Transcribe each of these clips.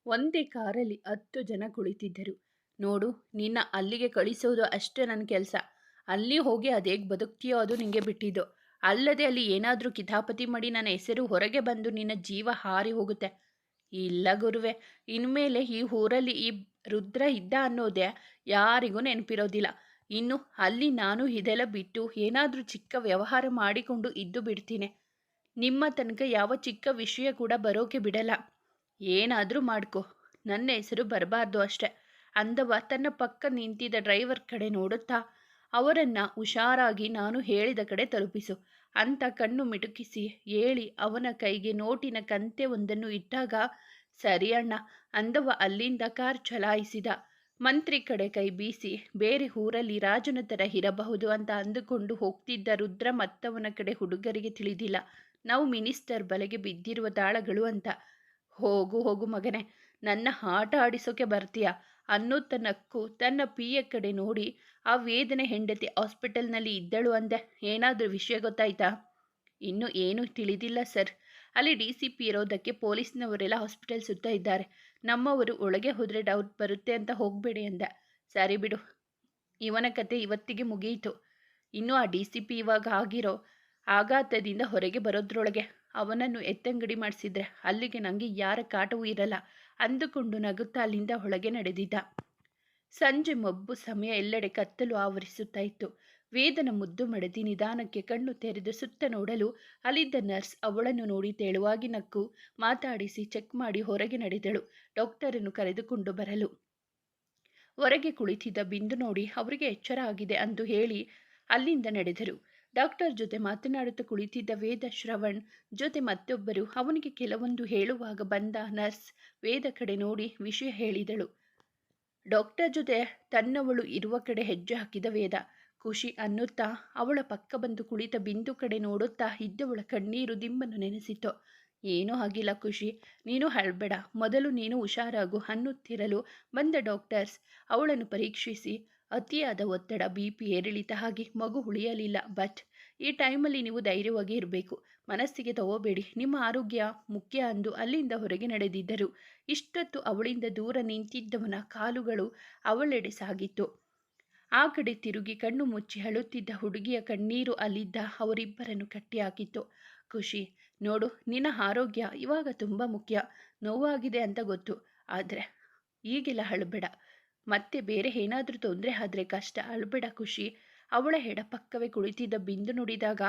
ಒಂದೇ ಕಾರಲ್ಲಿ 10 ಜನ ಕುಳಿತಿದ್ದರು. ನೋಡು, ನಿನ್ನ ಅಲ್ಲಿಗೆ ಕಳಿಸೋದು ಅಷ್ಟೇ ನನ್ನ ಕೆಲಸ. ಅಲ್ಲಿ ಹೋಗಿ ಅದೇಗೆ ಬದುಕ್ತೀಯೋ ಅದು ನಿಂಗೆ ಬಿಟ್ಟಿದ್ದು. ಅಲ್ಲದೆ ಅಲ್ಲಿ ಏನಾದರೂ ಕಿತಾಪತಿ ಮಾಡಿ ನನ್ನ ಹೆಸರು ಹೊರಗೆ ಬಂದು ನಿನ್ನ ಜೀವ ಹಾರಿ ಹೋಗುತ್ತೆ. ಇಲ್ಲ ಗುರುವೆ, ಇನ್ಮೇಲೆ ಈ ಊರಲ್ಲಿ ಈ ರುದ್ರ ಇದ್ದ ಅನ್ನೋದೇ ಯಾರಿಗೂ ನೆನಪಿರೋದಿಲ್ಲ. ಇನ್ನು ಅಲ್ಲಿ ನಾನು ಇದೆಲ್ಲ ಬಿಟ್ಟು ಏನಾದರೂ ಚಿಕ್ಕ ವ್ಯವಹಾರ ಮಾಡಿಕೊಂಡು ಇದ್ದು ಬಿಡ್ತೀನಿ. ನಿಮ್ಮ ತನಕ ಯಾವ ಚಿಕ್ಕ ವಿಷಯ ಕೂಡ ಬರೋಕೆ ಬಿಡಲ್ಲ. ಏನಾದರೂ ಮಾಡ್ಕೊ, ನನ್ನ ಹೆಸರು ಬರಬಾರ್ದು ಅಷ್ಟೆ ಅಂದವ ತನ್ನ ಪಕ್ಕ ನಿಂತಿದ್ದ ಡ್ರೈವರ್ ಕಡೆ ನೋಡುತ್ತಾ, ಅವರನ್ನು ಹುಷಾರಾಗಿ ನಾನು ಹೇಳಿದ ಕಡೆ ತಲುಪಿಸು ಅಂತ ಕಣ್ಣು ಮಿಟುಕಿಸಿ ಹೇಳಿ ಅವನ ಕೈಗೆ ನೋಟಿನ ಕಂತೆ ಒಂದನ್ನು ಇಟ್ಟಾಗ, ಸರಿ ಅಣ್ಣ ಅಂದವ ಅಲ್ಲಿಂದ ಕಾರ್ ಚಲಾಯಿಸಿದ. ಮಂತ್ರಿ ಕಡೆ ಕೈ ಬೀಸಿ ಬೇರೆ ಊರಲ್ಲಿ ರಾಜನ ಥರ ಇರಬಹುದು ಅಂತ ಅಂದುಕೊಂಡು ಹೋಗ್ತಿದ್ದ ರುದ್ರ ಮತ್ತವನ ಕಡೆ ಹುಡುಗರಿಗೆ ತಿಳಿದಿಲ್ಲ, ನಾವು ಮಿನಿಸ್ಟರ್ ಬಲೆಗೆ ಬಿದ್ದಿರುವ ದಾಳಗಳು ಅಂತ. ಹೋಗು ಹೋಗು ಮಗನೇ, ನನ್ನ ಆಟ ಆಡಿಸೋಕೆ ಬರ್ತೀಯ ಅನ್ನುತ್ತ ನಕ್ಕು ತನ್ನ ಪಿಯ ಕಡೆ ನೋಡಿ, ಆ ವೇದನೆ ಹೆಂಡತಿ ಹಾಸ್ಪಿಟಲ್ನಲ್ಲಿ ಇದ್ದಳು ಅಂದೆ. ಏನಾದರೂ ವಿಷಯ ಗೊತ್ತಾಯ್ತಾ? ಇನ್ನೂ ಏನೂ ತಿಳಿದಿಲ್ಲ ಸರ್. ಅಲ್ಲಿ DCP ಇರೋದಕ್ಕೆ ಪೊಲೀಸ್ನವರೆಲ್ಲ ಹಾಸ್ಪಿಟಲ್ ಸುತ್ತ ಇದ್ದಾರೆ. ನಮ್ಮವರು ಒಳಗೆ ಹೋದರೆ ಡೌಟ್ ಬರುತ್ತೆ ಅಂತ ಹೋಗಬೇಡಿ ಅಂದೆ. ಸರಿ ಬಿಡು, ಇವನ ಕತೆ ಇವತ್ತಿಗೆ ಮುಗಿಯಿತು. ಇನ್ನು ಆ DCP ಇವಾಗ ಆಗಿರೋ ಆಘಾತದಿಂದ ಹೊರಗೆ ಬರೋದ್ರೊಳಗೆ ಅವನನ್ನು ಎತ್ತಂಗಡಿ ಮಾಡಿಸಿದ್ರೆ ಅಲ್ಲಿಗೆ ನನಗೆ ಯಾರ ಕಾಟವೂ ಇರಲ್ಲ ಅಂದುಕೊಂಡು ನಗುತ್ತಾ ಅಲ್ಲಿಂದ ಒಳಗೆ ನಡೆದಿದ್ದ. ಸಂಜೆ ಮಬ್ಬು ಸಮಯ ಎಲ್ಲೆಡೆ ಕತ್ತಲು ಆವರಿಸುತ್ತಾ ಇತ್ತು. ವೇದನ ಮುದ್ದು ಮಡದಿ ನಿಧಾನಕ್ಕೆ ಕಣ್ಣು ತೆರೆದು ಸುತ್ತ ನೋಡಲು ಅಲ್ಲಿದ್ದ ನರ್ಸ್ ಅವಳನ್ನು ನೋಡಿ ತೆಳುವಾಗಿ ನಕ್ಕು ಮಾತಾಡಿಸಿ ಚೆಕ್ ಮಾಡಿ ಹೊರಗೆ ನಡೆದಳು ಡಾಕ್ಟರನ್ನು ಕರೆದುಕೊಂಡು ಬರಲು. ಹೊರಗೆ ಕುಳಿತಿದ್ದ ಬಿಂದು ನೋಡಿ ಅವರಿಗೆ ಎಚ್ಚರ ಆಗಿದೆ ಎಂದು ಹೇಳಿ ಅಲ್ಲಿಂದ ನಡೆದರು. ಡಾಕ್ಟರ್ ಜೊತೆ ಮಾತನಾಡುತ್ತಾ ಕುಳಿತಿದ್ದ ವೇದ ಶ್ರವಣ್ ಜೊತೆ ಮತ್ತೊಬ್ಬರು ಅವನಿಗೆ ಕೆಲವೊಂದು ಹೇಳುವಾಗ ಬಂದ ನರ್ಸ್ ವೇದ ಕಡೆ ನೋಡಿ ವಿಷಯ ಹೇಳಿದಳು. ಡಾಕ್ಟರ್ ಜೊತೆ ತನ್ನವಳು ಇರುವ ಕಡೆ ಹೆಜ್ಜೆ ಹಾಕಿದ ವೇದ. ಖುಷಿ ಅನ್ನುತ್ತಾ ಅವಳ ಪಕ್ಕ ಬಂದು ಕುಳಿತ ಬಿಂದು ಕಡೆ ನೋಡುತ್ತಾ ಇದ್ದವಳ ಕಣ್ಣೀರು ದಿಮ್ಮನ್ನು ನೆನೆಸಿತು. ಏನೂ ಆಗಿಲ್ಲ ಖುಷಿ, ನೀನು ಅಳಬೇಡ, ಮೊದಲು ನೀನು ಹುಷಾರಾಗು ಅನ್ನುತ್ತಿರಲು ಬಂದ ಡಾಕ್ಟರ್ಸ್ ಅವಳನ್ನು ಪರೀಕ್ಷಿಸಿ ಅತಿಯಾದ ಒತ್ತಡ, BP ಏರಿಳಿತ ಆಗಿ ಮಗು ಉಳಿಯಲಿಲ್ಲ. ಬಟ್ ಈ ಟೈಮಲ್ಲಿ ನೀವು ಧೈರ್ಯವಾಗಿ ಇರಬೇಕು, ಮನಸ್ಸಿಗೆ ತಗೋಬೇಡಿ, ನಿಮ್ಮ ಆರೋಗ್ಯ ಮುಖ್ಯ ಅಂದು ಅಲ್ಲಿಂದ ಹೊರಗೆ ನಡೆದಿದ್ದರು. ಇಷ್ಟೊತ್ತು ಅವಳಿಂದ ದೂರ ನಿಂತಿದ್ದವನ ಕಾಲುಗಳು ಅವಳೆಡೆ ಸಾಗಿತ್ತು. ಆ ಕಡೆ ತಿರುಗಿ ಕಣ್ಣು ಮುಚ್ಚಿ ಅಳುತ್ತಿದ್ದ ಹುಡುಗಿಯ ಕಣ್ಣೀರು ಅಲ್ಲಿದ್ದ ಅವರಿಬ್ಬರನ್ನು ಕಟ್ಟಿಹಾಕಿತ್ತು. ಖುಷಿ, ನೋಡು, ನಿನ್ನ ಆರೋಗ್ಯ ಇವಾಗ ತುಂಬ ಮುಖ್ಯ. ನೋವಾಗಿದೆ ಅಂತ ಗೊತ್ತು, ಆದರೆ ಈಗೆಲ್ಲ ಅಳಬೇಡ. ಮತ್ತೆ ಬೇರೆ ಏನಾದರೂ ತೊಂದರೆ ಆದರೆ ಕಷ್ಟ. ಅಳಬೇಡ ಖುಷಿ. ಅವಳ ಎಡಪಕ್ಕವೇ ಕುಳಿತಿದ್ದ ಬಿಂದು ನುಡಿದಾಗ,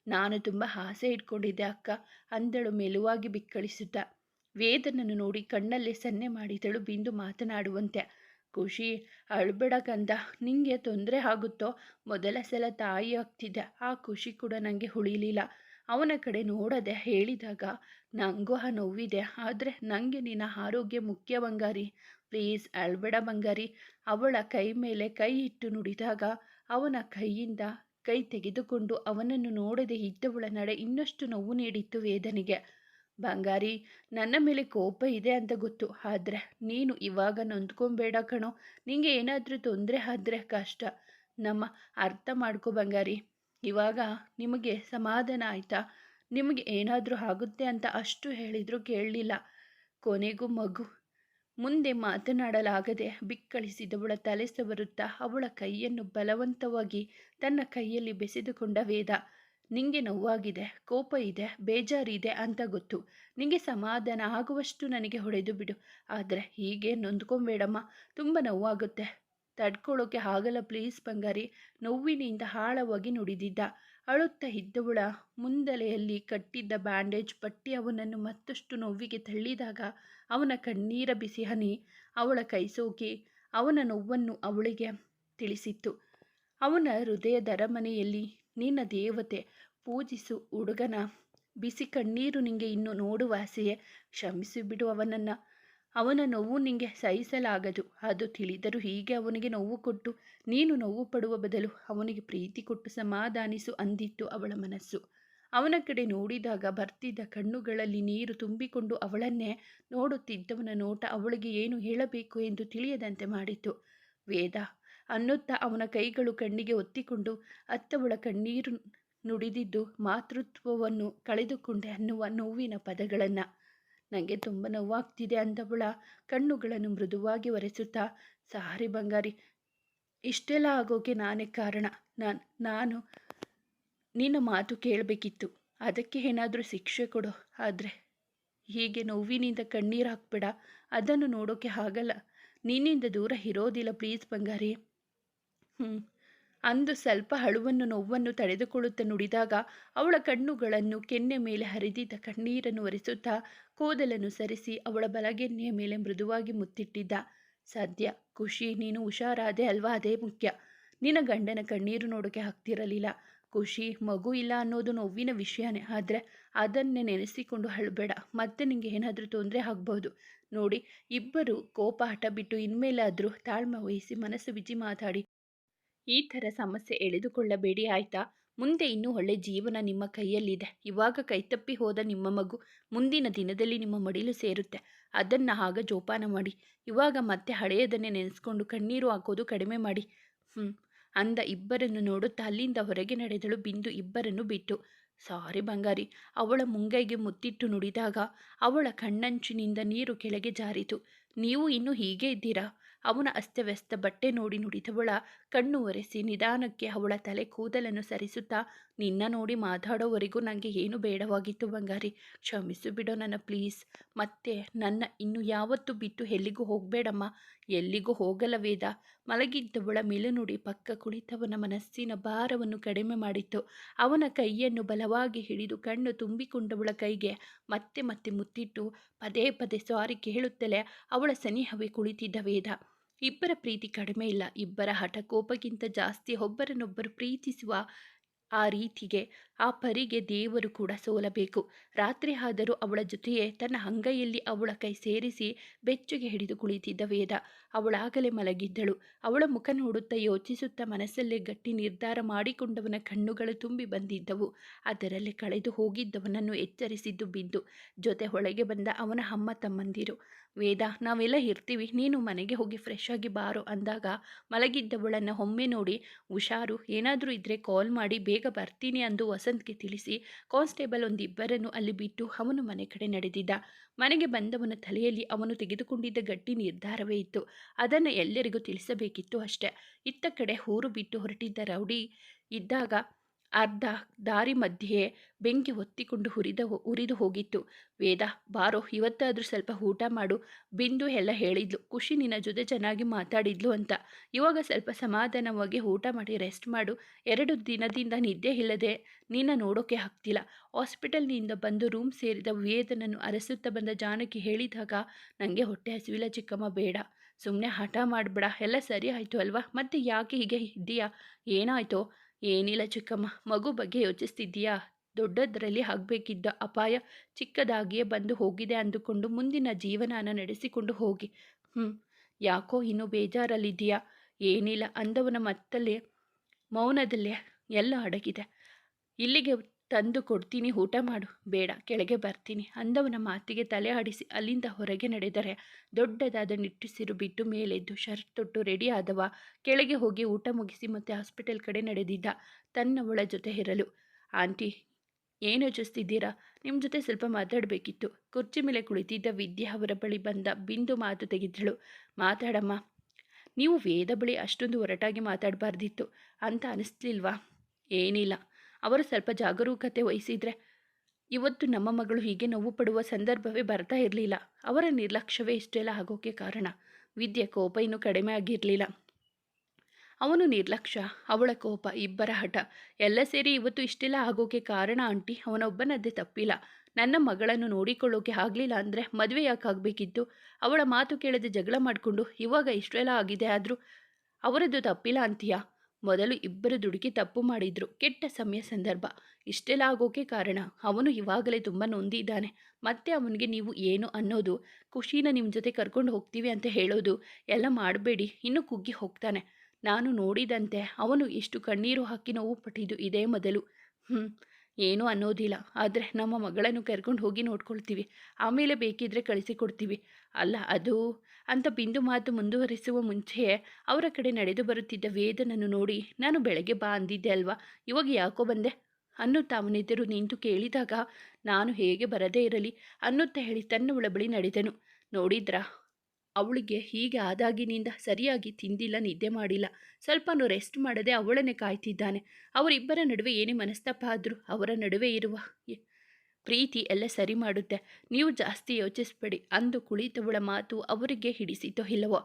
ನಾನು ತುಂಬ ಆಸೆ ಇಟ್ಕೊಂಡಿದ್ದೆ ಅಕ್ಕ ಅಂದಳು ಮೆಲುವಾಗಿ ಬಿಕ್ಕಳಿಸುತ್ತಾ. ವೇದನನ್ನು ನೋಡಿ ಕಣ್ಣಲ್ಲೇ ಸನ್ನೆ ಮಾಡಿದಳು ಬಿಂದು ಮಾತನಾಡುವಂತೆ. ಖುಷಿ, ಅಳಬೇಡ ಕಂದ, ನಿಂಗೆ ತೊಂದರೆ ಆಗುತ್ತೋ. ಮೊದಲ ಸಲ ತಾಯಿ ಆಗ್ತಿದ್ದೆ, ಆ ಖುಷಿ ಕೂಡ ನನಗೆ ಉಳಿಲಿಲ್ಲ. ಅವನ ಕಡೆ ನೋಡದೆ ಹೇಳಿದಾಗ ನನಗೂ ಆ ನೋವಿದೆ, ಆದರೆ ನನಗೆ ನಿನ್ನ ಆರೋಗ್ಯ ಮುಖ್ಯ ಬಂಗಾರಿ. ಪ್ಲೀಸ್ ಅಳಬೇಡ ಬಂಗಾರಿ. ಅವಳ ಕೈ ಮೇಲೆ ಕೈ ಇಟ್ಟು ನುಡಿದಾಗ ಅವನ ಕೈಯಿಂದ ಕೈ ತೆಗೆದುಕೊಂಡು ಅವನನ್ನು ನೋಡದೆ ಇದ್ದವಳ ನಡೆ ಇನ್ನಷ್ಟು ನೋವು ನೀಡಿತ್ತು ವೇದನಿಗೆ. ಬಂಗಾರಿ, ನನ್ನ ಮೇಲೆ ಕೋಪ ಇದೆ ಅಂತ ಗೊತ್ತು, ಆದರೆ ನೀನು ಇವಾಗ ನೊಂದ್ಕೊಬೇಡ ಕಣೋ. ನಿಂಗೆ ಏನಾದರೂ ತೊಂದರೆ ಆದರೆ ಕಷ್ಟ. ನಮ್ಮ ಅರ್ಥ ಮಾಡ್ಕೊ ಬಂಗಾರಿ. ಇವಾಗ ನಿಮಗೆ ಸಮಾಧಾನ ಆಯಿತಾ? ನಿಮಗೆ ಏನಾದರೂ ಆಗುತ್ತೆ ಅಂತ ಅಷ್ಟು ಹೇಳಿದರೂ ಕೇಳಲಿಲ್ಲ. ಕೊನೆಗೂ ಮಗು. ಮುಂದೆ ಮಾತನಾಡಲಾಗದೆ ಬಿಕ್ಕಳಿಸಿದವಳ ತಲೆ ಸವರುತ್ತಾ ಅವಳ ಕೈಯನ್ನು ಬಲವಂತವಾಗಿ ತನ್ನ ಕೈಯಲ್ಲಿ ಬೆಸೆದುಕೊಂಡ ವೇದ. ನಿಂಗೆ ನೋವಾಗಿದೆ, ಕೋಪ ಇದೆ, ಬೇಜಾರಿದೆ ಅಂತ ಗೊತ್ತು. ನಿಂಗೆ ಸಮಾಧಾನ ಆಗುವಷ್ಟು ನನಗೆ ಹೊಡೆದು ಬಿಡು, ಆದರೆ ಹೀಗೆ ನೊಂದ್ಕೊಬೇಡಮ್ಮ. ತುಂಬ ನೋವಾಗುತ್ತೆ, ತಡ್ಕೊಳ್ಳೋಕೆ ಆಗಲ್ಲ. ಪ್ಲೀಸ್ ಬಂಗಾರಿ. ನೋವಿನಿಂದ ಆಳವಾಗಿ ನುಡಿದಿದ್ದ. ಅಳುತ್ತಾ ಇದ್ದವಳ ಮುಂದಲೆಯಲ್ಲಿ ಕಟ್ಟಿದ್ದ ಬ್ಯಾಂಡೇಜ್ ಪಟ್ಟಿ ಅವನನ್ನು ಮತ್ತಷ್ಟು ನೋವಿಗೆ ತಳ್ಳಿದಾಗ ಅವನ ಕಣ್ಣೀರ ಬಿಸಿ ಹನಿ ಅವಳ ಕೈಸೋಕಿ ಅವನ ನೋವನ್ನು ಅವಳಿಗೆ ತಿಳಿಸಿತ್ತು. ಅವನ ಹೃದಯದ ಅರಮನೆಯಲ್ಲಿ ನಿನ್ನ ದೇವತೆ ಪೂಜಿಸು ಹುಡುಗನ ಬಿಸಿ ಕಣ್ಣೀರು ನಿಂಗೆ ಇನ್ನು ನೋಡುವ ಆಸೆಯೇ. ಕ್ಷಮಿಸಿಬಿಡು ಅವನನ್ನು. ಅವನ ನೋವು ನಿಂಗೆ ಸಹಿಸಲಾಗದು, ಅದು ತಿಳಿದರೂ ಹೀಗೆ ಅವನಿಗೆ ನೋವು ಕೊಟ್ಟು ನೀನು ನೋವು ಪಡುವ ಬದಲು ಅವನಿಗೆ ಪ್ರೀತಿ ಕೊಟ್ಟು ಸಮಾಧಾನಿಸು ಅಂದಿತ್ತು ಅವಳ ಮನಸ್ಸು. ಅವನ ಕಡೆ ನೋಡಿದಾಗ ಬರ್ತಿದ್ದ ಕಣ್ಣುಗಳಲ್ಲಿ ನೀರು ತುಂಬಿಕೊಂಡು ಅವಳನ್ನೇ ನೋಡುತ್ತಿದ್ದವನ ನೋಟ ಅವಳಿಗೆ ಏನು ಹೇಳಬೇಕು ಎಂದು ತಿಳಿಯದಂತೆ ಮಾಡಿತು. ವೇದ ಅನ್ನುತ್ತಾ ಅವನ ಕೈಗಳು ಕಣ್ಣಿಗೆ ಒತ್ತಿಕೊಂಡು ಅತ್ತವಳ ಕಣ್ಣೀರು ನುಡಿದಿದ್ದು ಮಾತೃತ್ವವನ್ನು ಕಳೆದುಕೊಂಡೆ ಅನ್ನುವ ನೋವಿನ ಪದಗಳನ್ನು. ನನಗೆ ತುಂಬ ನೋವಾಗ್ತಿದೆ ಅಂದವಳ ಕಣ್ಣುಗಳನ್ನು ಮೃದುವಾಗಿ ಒರೆಸುತ್ತಾ, ಸಾರಿ ಬಂಗಾರಿ, ಇಷ್ಟೆಲ್ಲ ಆಗೋಕೆ ನಾನೇ ಕಾರಣ. ನಾನು ನಿನ್ನ ಮಾತು ಕೇಳಬೇಕಿತ್ತು. ಅದಕ್ಕೆ ಏನಾದರೂ ಶಿಕ್ಷೆ ಕೊಡು. ಆದರೆ ಹೀಗೆ ನೋವಿನಿಂದ ಕಣ್ಣೀರು ಹಾಕ್ಬೇಡ. ಅದನ್ನು ನೋಡೋಕೆ ಆಗಲ್ಲ. ನಿನ್ನಿಂದ ದೂರ ಇರೋದಿಲ್ಲ ಪ್ಲೀಸ್ ಬಂಗಾರಿ. ಅಂದು ಸ್ವಲ್ಪ ಅಳುವನ್ನು ನೋವನ್ನು ತಡೆದುಕೊಳ್ಳುತ್ತಾ ನುಡಿದಾಗ ಅವಳ ಕಣ್ಣುಗಳನ್ನು ಕೆನ್ನೆ ಮೇಲೆ ಹರಿದಿದ್ದ ಕಣ್ಣೀರನ್ನು ಒರೆಸುತ್ತಾ ಕೂದಲನ್ನು ಸರಿಸಿ ಅವಳ ಬಲಗೆನ್ನೆಯ ಮೇಲೆ ಮೃದುವಾಗಿ ಮುತ್ತಿಟ್ಟಿದ್ದ. ಸದ್ಯ ಖುಷಿ, ನೀನು ಹುಷಾರಾದೆ ಅಲ್ವಾ? ಅದೇ ಮುಖ್ಯ. ನಿನ್ನ ಗಂಡನ ಕಣ್ಣೀರು ನೋಡೋಕೆ ಆಗ್ತಿರಲಿಲ್ಲ. ಖುಷಿ, ಮಗು ಇಲ್ಲ ಅನ್ನೋದು ನೋವಿನ ವಿಷಯನೇ. ಆದರೆ ಅದನ್ನೇ ನೆನೆಸಿಕೊಂಡು ಅಳಬೇಡ. ಮತ್ತೆ ನಿಂಗೆ ಏನಾದರೂ ತೊಂದರೆ ಆಗ್ಬೋದು. ನೋಡಿ, ಇಬ್ಬರು ಕೋಪ ಹಠ ಬಿಟ್ಟು ಇನ್ಮೇಲಾದರೂ ತಾಳ್ಮೆ ವಹಿಸಿ ಮನಸ್ಸು ಬಿಚ್ಚಿ ಮಾತಾಡಿ. ಈ ಥರ ಸಮಸ್ಯೆ ಎಳೆದುಕೊಳ್ಳಬೇಡಿ, ಆಯಿತಾ? ಮುಂದೆ ಇನ್ನೂ ಒಳ್ಳೆ ಜೀವನ ನಿಮ್ಮ ಕೈಯಲ್ಲಿದೆ. ಇವಾಗ ಕೈತಪ್ಪಿ ಹೋದ ನಿಮ್ಮ ಮಗು ಮುಂದಿನ ದಿನದಲ್ಲಿ ನಿಮ್ಮ ಮಡಿಲು ಸೇರುತ್ತೆ. ಅದನ್ನು ಆಗ ಜೋಪಾನ ಮಾಡಿ. ಇವಾಗ ಮತ್ತೆ ಹಳೆಯದನ್ನೇ ನೆನೆಸ್ಕೊಂಡು ಕಣ್ಣೀರು ಹಾಕೋದು ಕಡಿಮೆ ಮಾಡಿ. ಅಂದ ಇಬ್ಬರನ್ನು ನೋಡುತ್ತಾ ಅಲ್ಲಿಂದ ಹೊರಗೆ ನಡೆದಳು ಬಿಂದು, ಇಬ್ಬರನ್ನು ಬಿಟ್ಟು. ಸಾರಿ ಬಂಗಾರಿ, ಅವಳ ಮುಂಗೈಗೆ ಮುತ್ತಿಟ್ಟು ನುಡಿದಾಗ ಅವಳ ಕಣ್ಣಂಚಿನಿಂದ ನೀರು ಕೆಳಗೆ ಜಾರಿತು. ನೀವು ಇನ್ನೂ ಹೀಗೆ ಇದ್ದೀರಾ? ಅವನ ಅಸ್ತವ್ಯಸ್ತ ಬಟ್ಟೆ ನೋಡಿ ನುಡಿದವಳ ಕಣ್ಣು ಒರೆಸಿ ನಿಧಾನಕ್ಕೆ ಅವಳ ತಲೆ ಕೂದಲನ್ನು ಸರಿಸುತ್ತಾ, ನಿನ್ನ ನೋಡಿ ಮಾತಾಡೋವರೆಗೂ ನನಗೆ ಏನು ಬೇಡವಾಗಿತ್ತು ಬಂಗಾರಿ. ಕ್ಷಮಿಸು ಬಿಡೋ ನನ್ನ ಪ್ಲೀಸ್. ಮತ್ತೆ ನನ್ನ ಇನ್ನು ಯಾವತ್ತೂ ಬಿಟ್ಟು ಎಲ್ಲಿಗೂ ಹೋಗಬೇಡಮ್ಮ. ಎಲ್ಲಿಗೂ ಹೋಗಲ್ಲ ವೇದ. ಮಲಗಿದ್ದವಳ ನುಡಿ ಪಕ್ಕ ಕುಳಿತವನ ಮನಸ್ಸಿನ ಭಾರವನ್ನು ಕಡಿಮೆ ಮಾಡಿತ್ತು. ಅವನ ಕೈಯನ್ನು ಬಲವಾಗಿ ಹಿಡಿದು ಕಣ್ಣು ತುಂಬಿಕೊಂಡವಳ ಕೈಗೆ ಮತ್ತೆ ಮತ್ತೆ ಮುತ್ತಿಟ್ಟು ಪದೇ ಪದೇ ಸಾರಿ ಕೇಳುತ್ತಲೇ ಅವಳ ಸನಿಹವೇ ಕುಳಿತಿದ್ದ ವೇದ. ಇಬ್ಬರ ಪ್ರೀತಿ ಕಡಿಮೆ ಇಲ್ಲ. ಇಬ್ಬರ ಹಠ ಕೋಪಕ್ಕಿಂತ ಜಾಸ್ತಿ. ಒಬ್ಬರನ್ನೊಬ್ಬರು ಪ್ರೀತಿಸುವ ಆ ರೀತಿಗೆ, ಆ ಪರಿಗೆ ದೇವರು ಕೂಡ ಸೋಲಬೇಕು. ರಾತ್ರಿ ಆದರೂ ಅವಳ ಜೊತೆಯೇ ತನ್ನ ಅಂಗೈಯಲ್ಲಿ ಅವಳ ಕೈ ಸೇರಿಸಿ ಬೆಚ್ಚಗೆ ಹಿಡಿದು ಕುಳಿತಿದ್ದ ವೇದ. ಅವಳಾಗಲೇ ಮಲಗಿದ್ದಳು. ಅವಳ ಮುಖ ನೋಡುತ್ತಾ ಯೋಚಿಸುತ್ತಾ ಮನಸ್ಸಲ್ಲೇ ಗಟ್ಟಿ ನಿರ್ಧಾರ ಮಾಡಿಕೊಂಡವನ ಕಣ್ಣುಗಳು ತುಂಬಿ ಬಂದಿದ್ದವು. ಅದರಲ್ಲಿ ಕಳೆದು ಹೋಗಿದ್ದವನನ್ನು ಎಚ್ಚರಿಸಿದ್ದು ಬಿಂದು. ಜೊತೆ ಒಳಗೆ ಬಂದ ಅವನ ಅಮ್ಮ ತಮ್ಮಂದಿರು. ವೇದ, ನಾವೆಲ್ಲ ಇರ್ತೀವಿ, ನೀನು ಮನೆಗೆ ಹೋಗಿ ಫ್ರೆಶ್ ಆಗಿ ಬಾರೋ ಅಂದಾಗ ಮಲಗಿದ್ದವಳನ್ನು ಒಮ್ಮೆ ನೋಡಿ, ಹುಷಾರು, ಏನಾದರೂ ಇದ್ದರೆ ಕಾಲ್ ಮಾಡಿ, ಬೇಗ ಬರ್ತೀನಿ ಅಂದು ವಸಂತ್ಗೆ ತಿಳಿಸಿ ಕಾನ್ಸ್ಟೇಬಲ್ ಒಂದಿಬ್ಬರನ್ನು ಅಲ್ಲಿ ಬಿಟ್ಟು ಅವನು ಮನೆ ಕಡೆ ನಡೆದಿದ್ದ. ಮನೆಗೆ ಬಂದವನ ತಲೆಯಲ್ಲಿ ಅವನು ತೆಗೆದುಕೊಂಡಿದ್ದ ಗಟ್ಟಿ ನಿರ್ಧಾರವೇ ಇತ್ತು. ಅದನ್ನು ಎಲ್ಲರಿಗೂ ತಿಳಿಸಬೇಕಿತ್ತು ಅಷ್ಟೆ. ಇತ್ತ ಕಡೆ ಊರು ಬಿಟ್ಟು ಹೊರಟಿದ್ದ ರೌಡಿ ಇದ್ದಾಗ ಅರ್ಧ ದಾರಿ ಮಧ್ಯೆ ಬೆಂಕಿ ಹೊತ್ತಿಕೊಂಡು ಉರಿದು ಹೋಗಿತ್ತು. ವೇದ, ಬಾರೋ, ಇವತ್ತಾದರೂ ಸ್ವಲ್ಪ ಊಟ ಮಾಡು. ಬಿಂದು ಎಲ್ಲ ಹೇಳಿದ್ಲು, ಖುಷಿ ನಿನ್ನ ಜೊತೆ ಚೆನ್ನಾಗಿ ಮಾತಾಡಿದ್ಲು ಅಂತ. ಇವಾಗ ಸ್ವಲ್ಪ ಸಮಾಧಾನವಾಗಿ ಊಟ ಮಾಡಿ ರೆಸ್ಟ್ ಮಾಡು. 2 ದಿನದಿಂದ ನಿದ್ದೆ ಇಲ್ಲದೆ ನಿನ್ನ ನೋಡೋಕೆ ಆಗ್ತಿಲ್ಲ. ಹಾಸ್ಪಿಟಲ್ನಿಂದ ಬಂದು ರೂಮ್ ಸೇರಿದ ವೇದನನ್ನು ಅರಸುತ್ತಾ ಬಂದ ಜಾನಕಿ ಹೇಳಿದಾಗ, ನನಗೆ ಹೊಟ್ಟೆ ಹಸಿವಿಲ್ಲ ಚಿಕ್ಕಮ್ಮ, ಬೇಡ. ಸುಮ್ಮನೆ ಹಠ ಮಾಡಬೇಡ, ಎಲ್ಲ ಸರಿ ಆಯಿತು ಅಲ್ವಾ? ಮತ್ತೆ ಯಾಕೆ ಹೀಗೆ ಇದ್ದೀಯಾ? ಏನಾಯ್ತೋ? ಏನಿಲ್ಲ ಚಿಕ್ಕಮ್ಮ, ಮಗು ಬಗ್ಗೆ ಯೋಚಿಸ್ತಿದ್ದೀಯಾ? ದೊಡ್ಡದರಲ್ಲಿ ಆಗಬೇಕಿದ್ದ ಅಪಾಯ ಚಿಕ್ಕದಾಗಿಯೇ ಬಂದು ಹೋಗಿದೆ ಅಂದುಕೊಂಡು ಮುಂದಿನ ಜೀವನಾನ ನಡೆಸಿಕೊಂಡು ಹೋಗಿ. ಯಾಕೋ ಇನ್ನೂ ಬೇಜಾರಲ್ಲಿದ್ದೀಯಾ? ಏನಿಲ್ಲ ಅಂದವನ ಮತ್ತಲ್ಲೇ ಮೌನದಲ್ಲೇ ಎಲ್ಲ ಅಡಗಿದೆ. ಇಲ್ಲಿಗೆ ತಂದು ಕೊಡ್ತೀನಿ, ಊಟ ಮಾಡು. ಬೇಡ, ಕೆಳಗೆ ಬರ್ತೀನಿ ಅಂದವನ ಮಾತಿಗೆ ತಲೆ ಆಡಿಸಿ ಅಲ್ಲಿಂದ ಹೊರಗೆ ನಡೆದರೆ ದೊಡ್ಡದಾದ ನಿಟ್ಟುಸಿರು ಬಿಟ್ಟು ಮೇಲೆದ್ದು ಶರ್ಟ್ ತೊಟ್ಟು ರೆಡಿ ಆದವ ಕೆಳಗೆ ಹೋಗಿ ಊಟ ಮುಗಿಸಿ ಮತ್ತೆ ಹಾಸ್ಪಿಟಲ್ ಕಡೆ ನಡೆದಿದ್ದ ತನ್ನವಳ ಜೊತೆ ಇರಲು. ಆಂಟಿ, ಏನು ಯೋಚಿಸ್ತಿದ್ದೀರಾ? ನಿಮ್ಮ ಜೊತೆ ಸ್ವಲ್ಪ ಮಾತಾಡಬೇಕಿತ್ತು. ಕುರ್ಚಿ ಮೇಲೆ ಕುಳಿತಿದ್ದ ವಿದ್ಯಾ ಅವರ ಬಳಿ ಬಂದ ಬಿಂದು ಮಾತು ತೆಗೆದಳು. ಮಾತಾಡಮ್ಮ. ನೀವು ವೇದ ಬಳಿ ಅಷ್ಟೊಂದು ಒರಟಾಗಿ ಮಾತಾಡಬಾರ್ದಿತ್ತು ಅಂತ ಅನಿಸ್ಲಿಲ್ವಾ? ಏನಿಲ್ಲ, ಅವರು ಸ್ವಲ್ಪ ಜಾಗರೂಕತೆ ವಹಿಸಿದರೆ ಇವತ್ತು ನಮ್ಮ ಮಗಳು ಹೀಗೆ ನೋವು ಪಡುವ ಸಂದರ್ಭವೇ ಬರ್ತಾ ಇರಲಿಲ್ಲ. ಅವರ ನಿರ್ಲಕ್ಷ್ಯವೇ ಇಷ್ಟೆಲ್ಲ ಆಗೋಕ್ಕೆ ಕಾರಣ. ವಿದ್ಯೆ ಕೋಪ ಇನ್ನೂ ಕಡಿಮೆ ಆಗಿರಲಿಲ್ಲ. ಅವನು ನಿರ್ಲಕ್ಷ್ಯ, ಅವಳ ಕೋಪ, ಇಬ್ಬರ ಹಠ ಎಲ್ಲ ಸೇರಿ ಇವತ್ತು ಇಷ್ಟೆಲ್ಲ ಆಗೋಕ್ಕೆ ಕಾರಣ. ಆಂಟಿ, ಅವನೊಬ್ಬನದ್ದೇ ತಪ್ಪಿಲ್ಲ. ನನ್ನ ಮಗಳನ್ನು ನೋಡಿಕೊಳ್ಳೋಕೆ ಆಗಲಿಲ್ಲ ಅಂದರೆ ಮದುವೆ ಯಾಕಾಗಬೇಕಿತ್ತು? ಅವಳ ಮಾತು ಕೇಳದೆ ಜಗಳ ಮಾಡಿಕೊಂಡು ಇವಾಗ ಇಷ್ಟೆಲ್ಲ ಆಗಿದೆ. ಆದರೂ ಅವರದ್ದು ತಪ್ಪಿಲ್ಲ ಅಂತೀಯಾ? ಮೊದಲು ಇಬ್ಬರು ದುಡುಕಿ ತಪ್ಪು ಮಾಡಿದ್ರು. ಕೆಟ್ಟ ಸಮಯ ಸಂದರ್ಭ ಇಷ್ಟೆಲ್ಲ ಆಗೋಕೆ ಕಾರಣ. ಅವನು ಇವಾಗಲೇ ತುಂಬ ನೊಂದಿದ್ದಾನೆ. ಮತ್ತೆ ಅವನಿಗೆ ನೀವು ಏನು ಅನ್ನೋದು, ಖುಷಿನ ನಿಮ್ಮ ಜೊತೆ ಕರ್ಕೊಂಡು ಹೋಗ್ತೀವಿ ಅಂತ ಹೇಳೋದು ಎಲ್ಲ ಮಾಡಬೇಡಿ. ಇನ್ನೂ ಕುಗ್ಗಿ ಹೋಗ್ತಾನೆ. ನಾನು ನೋಡಿದಂತೆ ಅವನು ಎಷ್ಟು ಕಣ್ಣೀರು ಹಾಕಿ ನೋವು ಪಟ್ಟಿದ್ದು ಇದೇ ಮೊದಲು. ಏನೂ ಅನ್ನೋದಿಲ್ಲ. ಆದರೆ ನಮ್ಮ ಮಗಳನ್ನು ಕರ್ಕೊಂಡು ಹೋಗಿ ನೋಡ್ಕೊಳ್ತೀವಿ. ಆಮೇಲೆ ಬೇಕಿದ್ರೆ ಕಳಿಸಿಕೊಡ್ತೀವಿ. ಅಲ್ಲ ಅದು ಅಂತ ಬಿಂದು ಮಾತು ಮುಂದುವರಿಸುವ ಮುಂಚೆಯೇ ಅವರ ಕಡೆ ನಡೆದು ಬರುತ್ತಿದ್ದ ವೇದನನ್ನು ನೋಡಿ, ನಾನು ಬೆಳಗ್ಗೆ ಬಾ ಅಂದಿದ್ದೆ ಅಲ್ವಾ, ಇವಾಗ ಯಾಕೋ ಬಂದೆ? ಅನ್ನುತ್ತಾ ಅವನೆದುರು ನಿಂತು ಕೇಳಿದಾಗ ನಾನು ಹೇಗೆ ಬರದೇ ಇರಲಿ ಅನ್ನುತ್ತಾ ಹೇಳಿ ತನ್ನವಳ ಬಳಿ ನಡೆದನು. ನೋಡಿದ್ರಾ, ಅವಳಿಗೆ ಹೀಗೆ ಆದಾಗಿನಿಂದ ಸರಿಯಾಗಿ ತಿಂದಿಲ್ಲ, ನಿದ್ದೆ ಮಾಡಿಲ್ಲ, ಸ್ವಲ್ಪನೂ ರೆಸ್ಟ್ ಮಾಡದೆ ಅವಳನ್ನೇ ಕಾಯ್ತಿದ್ದಾನೆ. ಅವರಿಬ್ಬರ ನಡುವೆ ಏನೇ ಮನಸ್ತಾಪ ಆದರೂ ಅವರ ನಡುವೆ ಇರುವ ಪ್ರೀತಿ ಎಲ್ಲ ಸರಿ ಮಾಡುತ್ತೆ. ನೀವು ಜಾಸ್ತಿ ಯೋಚಿಸಬೇಡಿ ಅಂದು ಕುಳಿತವಳ ಮಾತು ಅವರಿಗೆ ಹಿಡಿಸಿತೋ ಇಲ್ಲವೋ.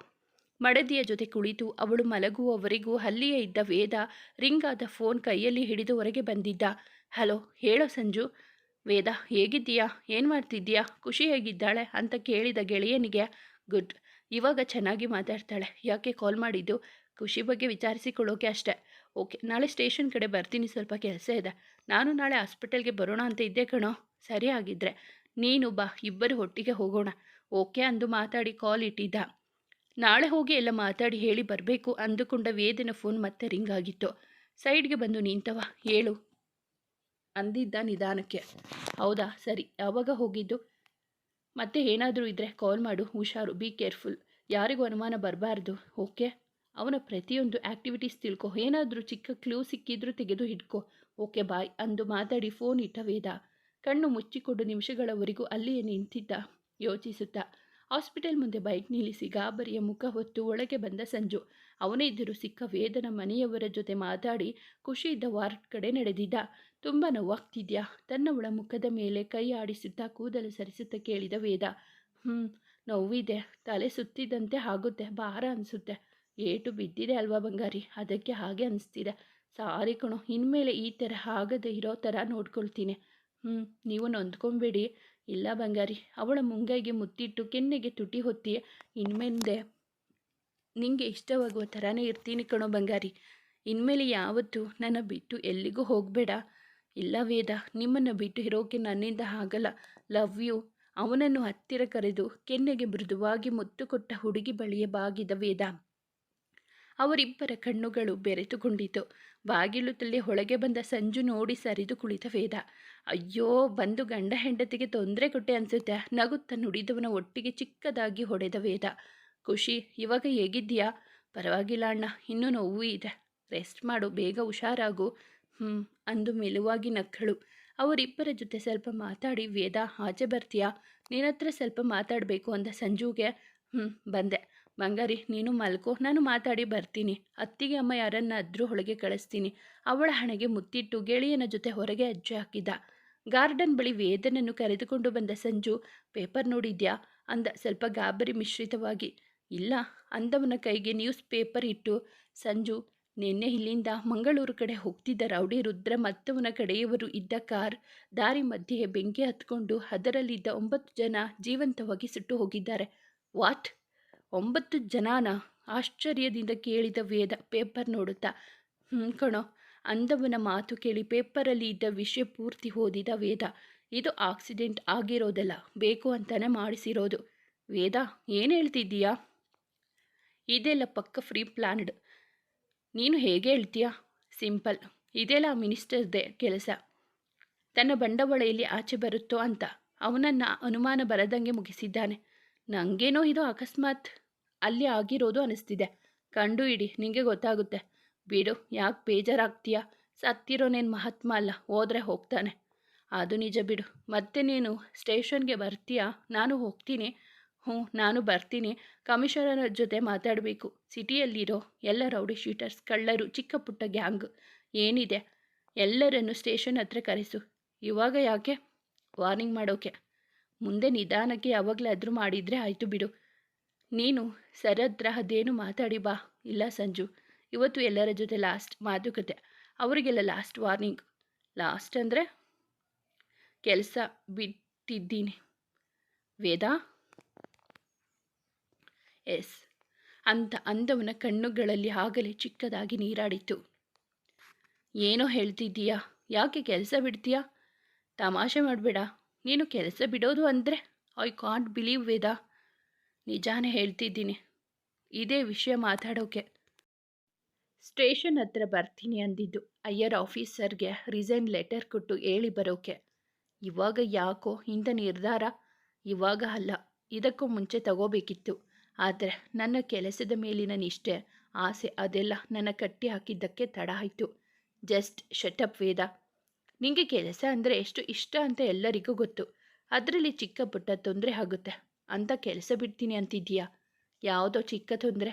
ಮಡದಿಯ ಜೊತೆ ಕುಳಿತು ಅವಳು ಮಲಗುವವರೆಗೂ ಅಲ್ಲಿಯೇ ಇದ್ದ ವೇದ ರಿಂಗ್ ಆದ ಫೋನ್ ಕೈಯಲ್ಲಿ ಹಿಡಿದು ಹೊರಗೆ ಬಂದಿದ್ದ. ಹಲೋ, ಹೇಳೋ ಸಂಜು. ವೇದ, ಹೇಗಿದ್ದೀಯಾ, ಏನು ಮಾಡ್ತಿದ್ದೀಯಾ, ಖುಷಿ ಹೇಗಿದ್ದಾಳೆ ಅಂತ ಕೇಳಿದ ಗೆಳೆಯನಿಗೆ, ಗುಡ್, ಇವಾಗ ಚೆನ್ನಾಗಿ ಮಾತಾಡ್ತಾಳೆ. ಯಾಕೆ ಕಾಲ್ ಮಾಡಿದ್ದು? ಖುಷಿ ಬಗ್ಗೆ ವಿಚಾರಿಸಿಕೊಳ್ಳೋಕೆ ಅಷ್ಟೆ. ಓಕೆ, ನಾಳೆ ಸ್ಟೇಷನ್ ಕಡೆ ಬರ್ತೀನಿ, ಸ್ವಲ್ಪ ಕೆಲಸ ಇದೆ. ನಾನು ನಾಳೆ ಹಾಸ್ಪಿಟಲ್ಗೆ ಬರೋಣ ಅಂತ ಇದ್ದೆ ಕಣೋ. ಸರಿ, ಆಗಿದ್ದರೆ ನೀನು ಬಾ, ಇಬ್ಬರು ಒಟ್ಟಿಗೆ ಹೋಗೋಣ. ಓಕೆ ಅಂದು ಮಾತಾಡಿ ಕಾಲ್ ಇಟ್ಟಿದ್ದ. ನಾಳೆ ಹೋಗಿ ಎಲ್ಲ ಮಾತಾಡಿ ಹೇಳಿ ಬರಬೇಕು ಅಂದುಕೊಂಡ ವೇದನ ಫೋನ್ ಮತ್ತೆ ರಿಂಗ್ ಆಗಿತ್ತು. ಸೈಡ್ಗೆ ಬಂದು ನಿಂತವ. ಹೇಳು ಅಂದಿದ್ದ ನಿಧಾನಕ್ಕೆ. ಹೌದಾ, ಸರಿ, ಯಾವಾಗ ಹೋಗಿದ್ದು? ಮತ್ತೆ ಏನಾದರೂ ಇದ್ದರೆ ಕಾಲ್ ಮಾಡು, ಹುಷಾರು, ಬಿ ಕೇರ್ಫುಲ್, ಯಾರಿಗೂ ಅನುಮಾನ ಬರಬಾರ್ದು. ಓಕೆ, ಅವನ ಪ್ರತಿಯೊಂದು ಆ್ಯಕ್ಟಿವಿಟೀಸ್ ತಿಳ್ಕೊ, ಏನಾದರೂ ಚಿಕ್ಕ ಕ್ಲೂ ಸಿಕ್ಕಿದ್ರೂ ತೆಗೆದು ಹಿಡ್ಕೊ. ಓಕೆ ಬಾಯ್ ಅಂದು ಮಾತಾಡಿ ಫೋನ್ ಇಟ್ಟ ವೇದ. ಕಣ್ಣು ಮುಚ್ಚಿಕೊಂಡು ನಿಮಿಷಗಳವರೆಗೂ ಅಲ್ಲಿಯೇ ನಿಂತಿದ್ದ, ಯೋಚಿಸುತ್ತಾ. ಹಾಸ್ಪಿಟಲ್ ಮುಂದೆ ಬೈಕ್ ನಿಲ್ಲಿಸಿ ಗಾಬರಿಯ ಮುಖ ಹೊತ್ತು ಒಳಗೆ ಬಂದ ಸಂಜು. ಅವನೇ ಎದುರು ಸಿಕ್ಕ ವೇದನ ಮನೆಯವರ ಜೊತೆ ಮಾತಾಡಿ ಖುಷಿಯಿದ್ದ ವಾರ್ಡ್ ಕಡೆ ನಡೆದಿದ್ದ. ತುಂಬ ನೋವಾಗ್ತಿದ್ಯಾ? ತನ್ನವಳ ಮುಖದ ಮೇಲೆ ಕೈ ಆಡಿಸುತ್ತಾ ಕೂದಲು ಸರಿಸುತ್ತಾ ಕೇಳಿದ ವೇದ. ನೋವಿದೆ, ತಲೆ ಸುತ್ತಿದಂತೆ ಆಗುತ್ತೆ, ಭಾರ ಅನಿಸುತ್ತೆ. ಏಟು ಬಿದ್ದಿದೆ ಅಲ್ವಾ ಬಂಗಾರಿ, ಅದಕ್ಕೆ ಹಾಗೆ ಅನಿಸ್ತಿದೆ. ಸಾರಿ ಕಣೋ, ಇನ್ಮೇಲೆ ಈ ಥರ ಆಗದೆ ಇರೋ ಥರ ನೋಡ್ಕೊಳ್ತೀನಿ. ನೀವು ನೊಂದ್ಕೊಬೇಡಿ. ಇಲ್ಲ ಬಂಗಾರಿ, ಅವಳ ಮುಂಗೈಗೆ ಮುತ್ತಿಟ್ಟು ಕೆನ್ನೆಗೆ ತುಟಿ ಹೊತ್ತಿ, ಇನ್ಮೇಲೆ ನಿಂಗೆ ಇಷ್ಟವಾಗುವ ಥರನೇ ಇರ್ತೀನಿ ಕಣೋ ಬಂಗಾರಿ. ಇನ್ಮೇಲೆ ಯಾವತ್ತೂ ನನ್ನ ಬಿಟ್ಟು ಎಲ್ಲಿಗೂ ಹೋಗಬೇಡ. ಇಲ್ಲ ವೇದ, ನಿಮ್ಮನ್ನು ಬಿಟ್ಟು ಇರೋಕೆ ನನ್ನಿಂದ ಆಗಲ್ಲ. Love you. ಅವನನ್ನು ಹತ್ತಿರ ಕರೆದು ಕೆನ್ನೆಗೆ ಮೃದುವಾಗಿ ಮುತ್ತು ಕೊಟ್ಟ ಹುಡುಗಿ ಬಳಿಯ ಬಾಗಿದ ವೇದ. ಅವರಿಬ್ಬರ ಕಣ್ಣುಗಳು ಬೆರೆತುಕೊಂಡಿತು. ಬಾಗಿಲು ತಳ್ಳಿ ಒಳಗೆ ಬಂದ ಸಂಜು ನೋಡಿ ಸರಿದು ಕುಳಿತ ವೇದ. ಅಯ್ಯೋ, ಬಂದು ಗಂಡ ಹೆಂಡತಿಗೆ ತೊಂದರೆ ಕೊಟ್ಟೆ ಅನಿಸುತ್ತೆ. ನಗುತ್ತಾ ನುಡಿದವನ ಒಟ್ಟಿಗೆ ಚಿಕ್ಕದಾಗಿ ಹೊಡೆದ ವೇದ. ಖುಷಿ, ಇವಾಗ ಹೇಗಿದ್ದೀಯಾ? ಪರವಾಗಿಲ್ಲ ಅಣ್ಣ, ಇನ್ನೂ ನೋವು ಇದೆ, ರೆಸ್ಟ್ ಮಾಡು, ಬೇಗ ಹುಷಾರಾಗು. ಅಂದು ಮೆಲುವಾಗಿ ನಕ್ಕಳು. ಅವರಿಬ್ಬರ ಜೊತೆ ಸ್ವಲ್ಪ ಮಾತಾಡಿ ವೇದ, ಆಚೆ ಬರ್ತೀಯಾ? ನಿನ್ನತ್ರ ಸ್ವಲ್ಪ ಮಾತಾಡಬೇಕು ಅಂದ ಸಂಜುಗೆ. ಬಂದೆ. ಬಂಗಾರಿ, ನೀನು ಮಲ್ಕೋ, ನಾನು ಮಾತಾಡಿ ಬರ್ತೀನಿ. ಅತ್ತಿಗೆ ಅಮ್ಮ ಯಾರನ್ನಾದ್ರೂ ಒಳಗೆ ಕಳಿಸ್ತೀನಿ. ಅವಳ ಹಣೆಗೆ ಮುತ್ತಿಟ್ಟು ಗೆಳೆಯನ ಜೊತೆ ಹೊರಗೆ ಹೆಜ್ಜೆ ಹಾಕಿದ. ಗಾರ್ಡನ್ ಬಳಿ ವೇದನನ್ನು ಕರೆದುಕೊಂಡು ಬಂದ ಸಂಜು. ಪೇಪರ್ ನೋಡಿದ್ಯಾ ಅಂದ ಸ್ವಲ್ಪ ಗಾಬರಿ ಮಿಶ್ರಿತವಾಗಿ. ಇಲ್ಲ ಅಂದವನ ಕೈಗೆ ನ್ಯೂಸ್ ಪೇಪರ್ ಇಟ್ಟು. ಸಂಜು, ನಿನ್ನೆ ಇಲ್ಲಿಂದ ಮಂಗಳೂರು ಕಡೆ ಹೋಗ್ತಿದ್ದ ರೌಡಿ ರುದ್ರ ಮತ್ತವನ ಕಡೆಯವರು ಇದ್ದ ಕಾರ್ ದಾರಿ ಮಧ್ಯೆ ಬೆಂಕಿ ಹತ್ಕೊಂಡು ಅದರಲ್ಲಿದ್ದ 9 ಜನ ಜೀವಂತವಾಗಿ ಸುಟ್ಟು ಹೋಗಿದ್ದಾರೆ. ವಾಟ್, 9 ಜನಾನ? ಆಶ್ಚರ್ಯದಿಂದ ಕೇಳಿದ ವೇದ ಪೇಪರ್ ನೋಡುತ್ತಾ. ಕಣೋ ಅಂದವನ ಮಾತು ಕೇಳಿ ಪೇಪರಲ್ಲಿ ಇದ್ದ ವಿಷಯ ಪೂರ್ತಿ ಓದಿದ ವೇದ. ಇದು ಆಕ್ಸಿಡೆಂಟ್ ಆಗಿರೋದಲ್ಲ, ಬೇಕು ಅಂತಾನೆ ಮಾಡಿಸಿರೋದು. ವೇದ, ಏನು ಹೇಳ್ತಿದ್ದೀಯಾ? ಇದೆಲ್ಲ ಪಕ್ಕ ಫ್ರೀ ಪ್ಲ್ಯಾನ್ಡ್. ನೀನು ಹೇಗೆ ಹೇಳ್ತೀಯಾ? ಸಿಂಪಲ್, ಇದೆಲ್ಲ ಮಿನಿಸ್ಟರ್ದೇ ಕೆಲಸ. ತನ್ನ ಬಂಡವಾಳ ಎಲ್ಲಿ ಆಚೆ ಬರುತ್ತೋ ಅಂತ ಅವನನ್ನು ಅನುಮಾನ ಬರದಂಗೆ ಮುಗಿಸಿದ್ದಾನೆ. ನನಗೇನೋ ಇದು ಅಕಸ್ಮಾತ್ ಅಲ್ಲಿ ಆಗಿರೋದು ಅನ್ನಿಸ್ತಿದೆ. ಕಂಡು ಹಿಡಿ, ನಿನಗೆ ಗೊತ್ತಾಗುತ್ತೆ. ಬಿಡು, ಯಾಕೆ ಬೇಜಾರಾಗ್ತೀಯಾ? ಸತ್ತಿರೋನೇನು ಮಹಾತ್ಮ ಅಲ್ಲ, ಹೋದರೆ ಹೋಗ್ತಾನೆ. ಅದು ನಿಜ ಬಿಡು. ಮತ್ತೆ ನೀನು ಸ್ಟೇಷನ್ಗೆ ಬರ್ತೀಯಾ? ನಾನು ಹೋಗ್ತೀನಿ. ನಾನು ಬರ್ತೀನಿ. ಕಮಿಷನರ್ ಜೊತೆ ಮಾತಾಡಬೇಕು. ಸಿಟಿಯಲ್ಲಿರೋ ಎಲ್ಲ ರೌಡಿ ಶೀಟರ್ಸ್, ಕಳ್ಳರು, ಚಿಕ್ಕ ಪುಟ್ಟ ಗ್ಯಾಂಗ್ ಏನಿದೆ ಎಲ್ಲರನ್ನು ಸ್ಟೇಷನ್ ಹತ್ರ ಕರೆಸು. ಇವಾಗ ಯಾಕೆ? ವಾರ್ನಿಂಗ್ ಮಾಡೋಕೆ. ಮುಂದೆ ನಿಧಾನಕ್ಕೆ ಯಾವಾಗಲಾದರೂ ಮಾಡಿದರೆ ಆಯಿತು ಬಿಡು. ನೀನು ಸರ್ ಹತ್ರ ಅದೇನು ಮಾತಾಡಿ ಬಾ. ಇಲ್ಲ ಸಂಜು, ಇವತ್ತು ಎಲ್ಲರ ಜೊತೆ ಲಾಸ್ಟ್ ಮಾತುಕತೆ, ಅವರಿಗೆಲ್ಲ ಲಾಸ್ಟ್ ವಾರ್ನಿಂಗ್. ಲಾಸ್ಟ್ ಅಂದರೆ ಕೆಲಸ ಬಿಟ್ಟಿದ್ದೀನಿ. ವೇದಾ? ಎಸ್ ಅಂತ ಅಂದವನ ಕಣ್ಣುಗಳಲ್ಲಿ ಆಗಲೇ ಚಿಕ್ಕದಾಗಿ ನೀರಾಡಿತು. ಏನೋ ಹೇಳ್ತಿದ್ದೀಯಾ? ಯಾಕೆ ಕೆಲಸ ಬಿಡ್ತೀಯಾ? ತಮಾಷೆ ಮಾಡಬೇಡ. ನೀನು ಕೆಲಸ ಬಿಡೋದು ಅಂದರೆ ಐ ಕಾಂಟ್ ಬಿಲೀವ್ ವೇದ. ನಿಜಾನೇ ಹೇಳ್ತಿದ್ದೀನಿ. ಇದೇ ವಿಷಯ ಮಾತಾಡೋಕೆ ಸ್ಟೇಷನ್ ಹತ್ರ ಬರ್ತೀನಿ ಅಂದಿದ್ದು. ಅಯ್ಯರ್ ಆಫೀಸರ್ಗೆ ರಿಸೈನ್ ಲೆಟರ್ ಕೊಟ್ಟು ಹೇಳಿ ಬರೋಕೆ. ಇವಾಗ ಯಾಕೋ ಇಂಥ ನಿರ್ಧಾರ? ಇವಾಗ ಅಲ್ಲ, ಇದಕ್ಕೂ ಮುಂಚೆ ತಗೋಬೇಕಿತ್ತು. ಆದರೆ ನನ್ನ ಕೆಲಸದ ಮೇಲಿನ ನಿಷ್ಠೆ, ಆಸೆ ಅದೆಲ್ಲ ನನ್ನ ಕಟ್ಟಿ ಹಾಕಿದ್ದಕ್ಕೆ ತಡ ಆಯಿತು. ಜಸ್ಟ್ ಶಟಪ್ ವೇದ. ನಿಂಗೆ ಕೆಲಸ ಅಂದರೆ ಎಷ್ಟು ಇಷ್ಟ ಅಂತ ಎಲ್ಲರಿಗೂ ಗೊತ್ತು. ಅದರಲ್ಲಿ ಚಿಕ್ಕ ಪುಟ್ಟ ತೊಂದರೆ ಆಗುತ್ತೆ ಅಂತ ಕೆಲಸ ಬಿಡ್ತೀನಿ ಅಂತಿದ್ದೀಯಾ? ಯಾವುದೋ ಚಿಕ್ಕ ತೊಂದರೆ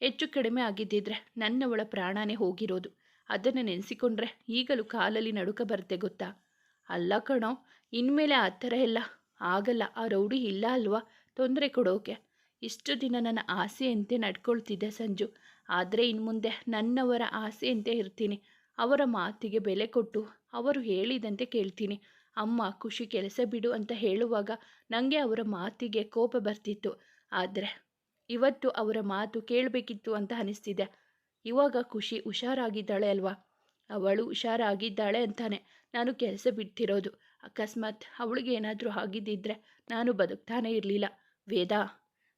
ಹೆಚ್ಚು ಕಡಿಮೆ ಆಗಿದ್ದಿದ್ರೆ ನನ್ನವಳ ಪ್ರಾಣನೇ ಹೋಗಿರೋದು. ಅದನ್ನು ನೆನೆಸಿಕೊಂಡ್ರೆ ಈಗಲೂ ಕಾಲಲ್ಲಿ ನಡುಕ ಬರುತ್ತೆ ಗೊತ್ತಾ? ಅಲ್ಲ ಕಣೋ, ಇನ್ಮೇಲೆ ಆ ಥರ ಎಲ್ಲ ಆಗಲ್ಲ. ಆ ರೌಡಿ ಇಲ್ಲ ಅಲ್ವಾ ತೊಂದರೆ ಕೊಡೋಕೆ. ಇಷ್ಟು ದಿನ ನನ್ನ ಆಸೆಯಂತೆ ನಡ್ಕೊಳ್ತಿದ್ದೆ ಸಂಜು. ಆದರೆ ಇನ್ಮುಂದೆ ನನ್ನವರ ಆಸೆಯಂತೆ ಇರ್ತೀನಿ. ಅವರ ಮಾತಿಗೆ ಬೆಲೆ ಕೊಟ್ಟು ಅವರು ಹೇಳಿದಂತೆ ಕೇಳ್ತೀನಿ. ಅಮ್ಮ ಖುಷಿ ಕೆಲಸ ಬಿಡು ಅಂತ ಹೇಳುವಾಗ ನನಗೆ ಅವರ ಮಾತಿಗೆ ಕೋಪ ಬರ್ತಿತ್ತು. ಆದರೆ ಇವತ್ತು ಅವರ ಮಾತು ಕೇಳಬೇಕಿತ್ತು ಅಂತ ಅನಿಸ್ತಿದೆ. ಇವಾಗ ಖುಷಿ ಹುಷಾರಾಗಿದ್ದಾಳೆ ಅಲ್ವಾ? ಅವಳು ಹುಷಾರಾಗಿದ್ದಾಳೆ ಅಂತಾನೆ ನಾನು ಕೆಲಸ ಬಿಡ್ತಿರೋದು. ಅಕಸ್ಮಾತ್ ಅವಳಿಗೆ ಏನಾದರೂ ಆಗಿದ್ದಿದ್ರೆ ನಾನು ಬದುಕ್ತಾನೇ ಇರಲಿಲ್ಲ. ವೇದ,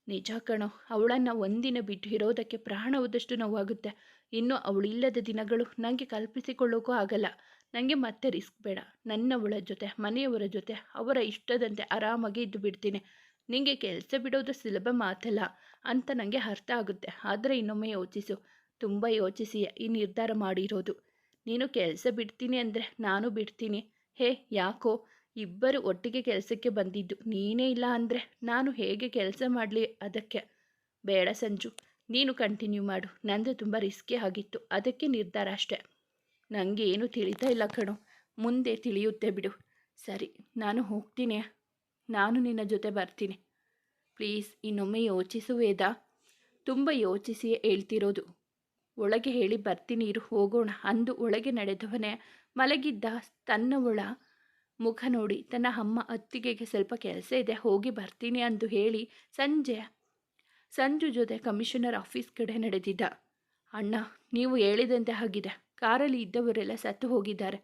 ನಿಜ ಕಣೋ, ಅವಳನ್ನು ಒಂದಿನ ಬಿಟ್ಟು ಇರೋದಕ್ಕೆ ಪ್ರಾಣ ಹೋದಷ್ಟು ನೋವಾಗುತ್ತೆ. ಇನ್ನು ಅವಳಿಲ್ಲದ ದಿನಗಳು ನನಗೆ ಕಲ್ಪಿಸಿಕೊಳ್ಳೋಕ್ಕೂ ಆಗಲ್ಲ. ನನಗೆ ಮತ್ತೆ ರಿಸ್ಕ್ ಬೇಡ. ನನ್ನವಳ ಜೊತೆ, ಮನೆಯವರ ಜೊತೆ ಅವರ ಇಷ್ಟದಂತೆ ಆರಾಮಾಗಿ ಇದ್ದು ಬಿಡ್ತೀನಿ. ನಿಮಗೆ ಕೆಲಸ ಬಿಡೋದು ಸುಲಭ ಮಾತಲ್ಲ ಅಂತ ನನಗೆ ಅರ್ಥ ಆಗುತ್ತೆ. ಆದರೆ ಇನ್ನೊಮ್ಮೆ ಯೋಚಿಸು. ತುಂಬ ಯೋಚಿಸಿ ಈ ನಿರ್ಧಾರ ಮಾಡಿರೋದು. ನೀನು ಕೆಲಸ ಬಿಡ್ತೀನಿ ಅಂದರೆ ನಾನು ಬಿಡ್ತೀನಿ. ಹೇ ಯಾಕೋ, ಇಬ್ಬರು ಒಟ್ಟಿಗೆ ಕೆಲಸಕ್ಕೆ ಬಂದಿದ್ದು. ನೀನೇ ಇಲ್ಲ ಅಂದರೆ ನಾನು ಹೇಗೆ ಕೆಲಸ ಮಾಡಲಿ? ಅದಕ್ಕೆ ಬೇಡ ಸಂಜು, ನೀನು ಕಂಟಿನ್ಯೂ ಮಾಡು. ನಂದು ತುಂಬ ರಿಸ್ಕಿ ಆಗಿತ್ತು, ಅದಕ್ಕೆ ನಿರ್ಧಾರ ಅಷ್ಟೆ. ನನಗೆ ಏನು ತಿಳಿತಾ ಇಲ್ಲ ಕಣೋ, ಮುಂದೆ ತಿಳಿಯುತ್ತೆ ಬಿಡು. ಸರಿ, ನಾನು ಹೋಗ್ತೀನಿ. ನಾನು ನಿನ್ನ ಜೊತೆ ಬರ್ತೀನಿ. ಪ್ಲೀಸ್ ಇನ್ನೊಮ್ಮೆ ಯೋಚಿಸು ವೇದ. ತುಂಬ ಯೋಚಿಸಿಯೇ ಹೇಳ್ತಿರೋದು. ಒಳಗೆ ಹೇಳಿ ಬರ್ತೀನಿ ಇರು, ಹೋಗೋಣ ಅಂದು ಒಳಗೆ ನಡೆದವನೇ ಮಲಗಿದ್ದ ತನ್ನವಳ ಮುಖ ನೋಡಿ ತನ್ನ ಅಮ್ಮ ಅತ್ತಿಗೆಗೆ ಸ್ವಲ್ಪ ಕೆಲಸ ಇದೆ, ಹೋಗಿ ಬರ್ತೀನಿ ಅಂದು ಹೇಳಿ ಸಂಜು ಜೊತೆ ಕಮಿಷನರ್ ಆಫೀಸ್ ಕಡೆ ನಡೆದಿದ್ದ. ಅಣ್ಣ, ನೀವು ಹೇಳಿದಂತೆ ಆಗಿದೆ. ಕಾರಲ್ಲಿ ಇದ್ದವರೆಲ್ಲ ಸತ್ತು ಹೋಗಿದ್ದಾರೆ.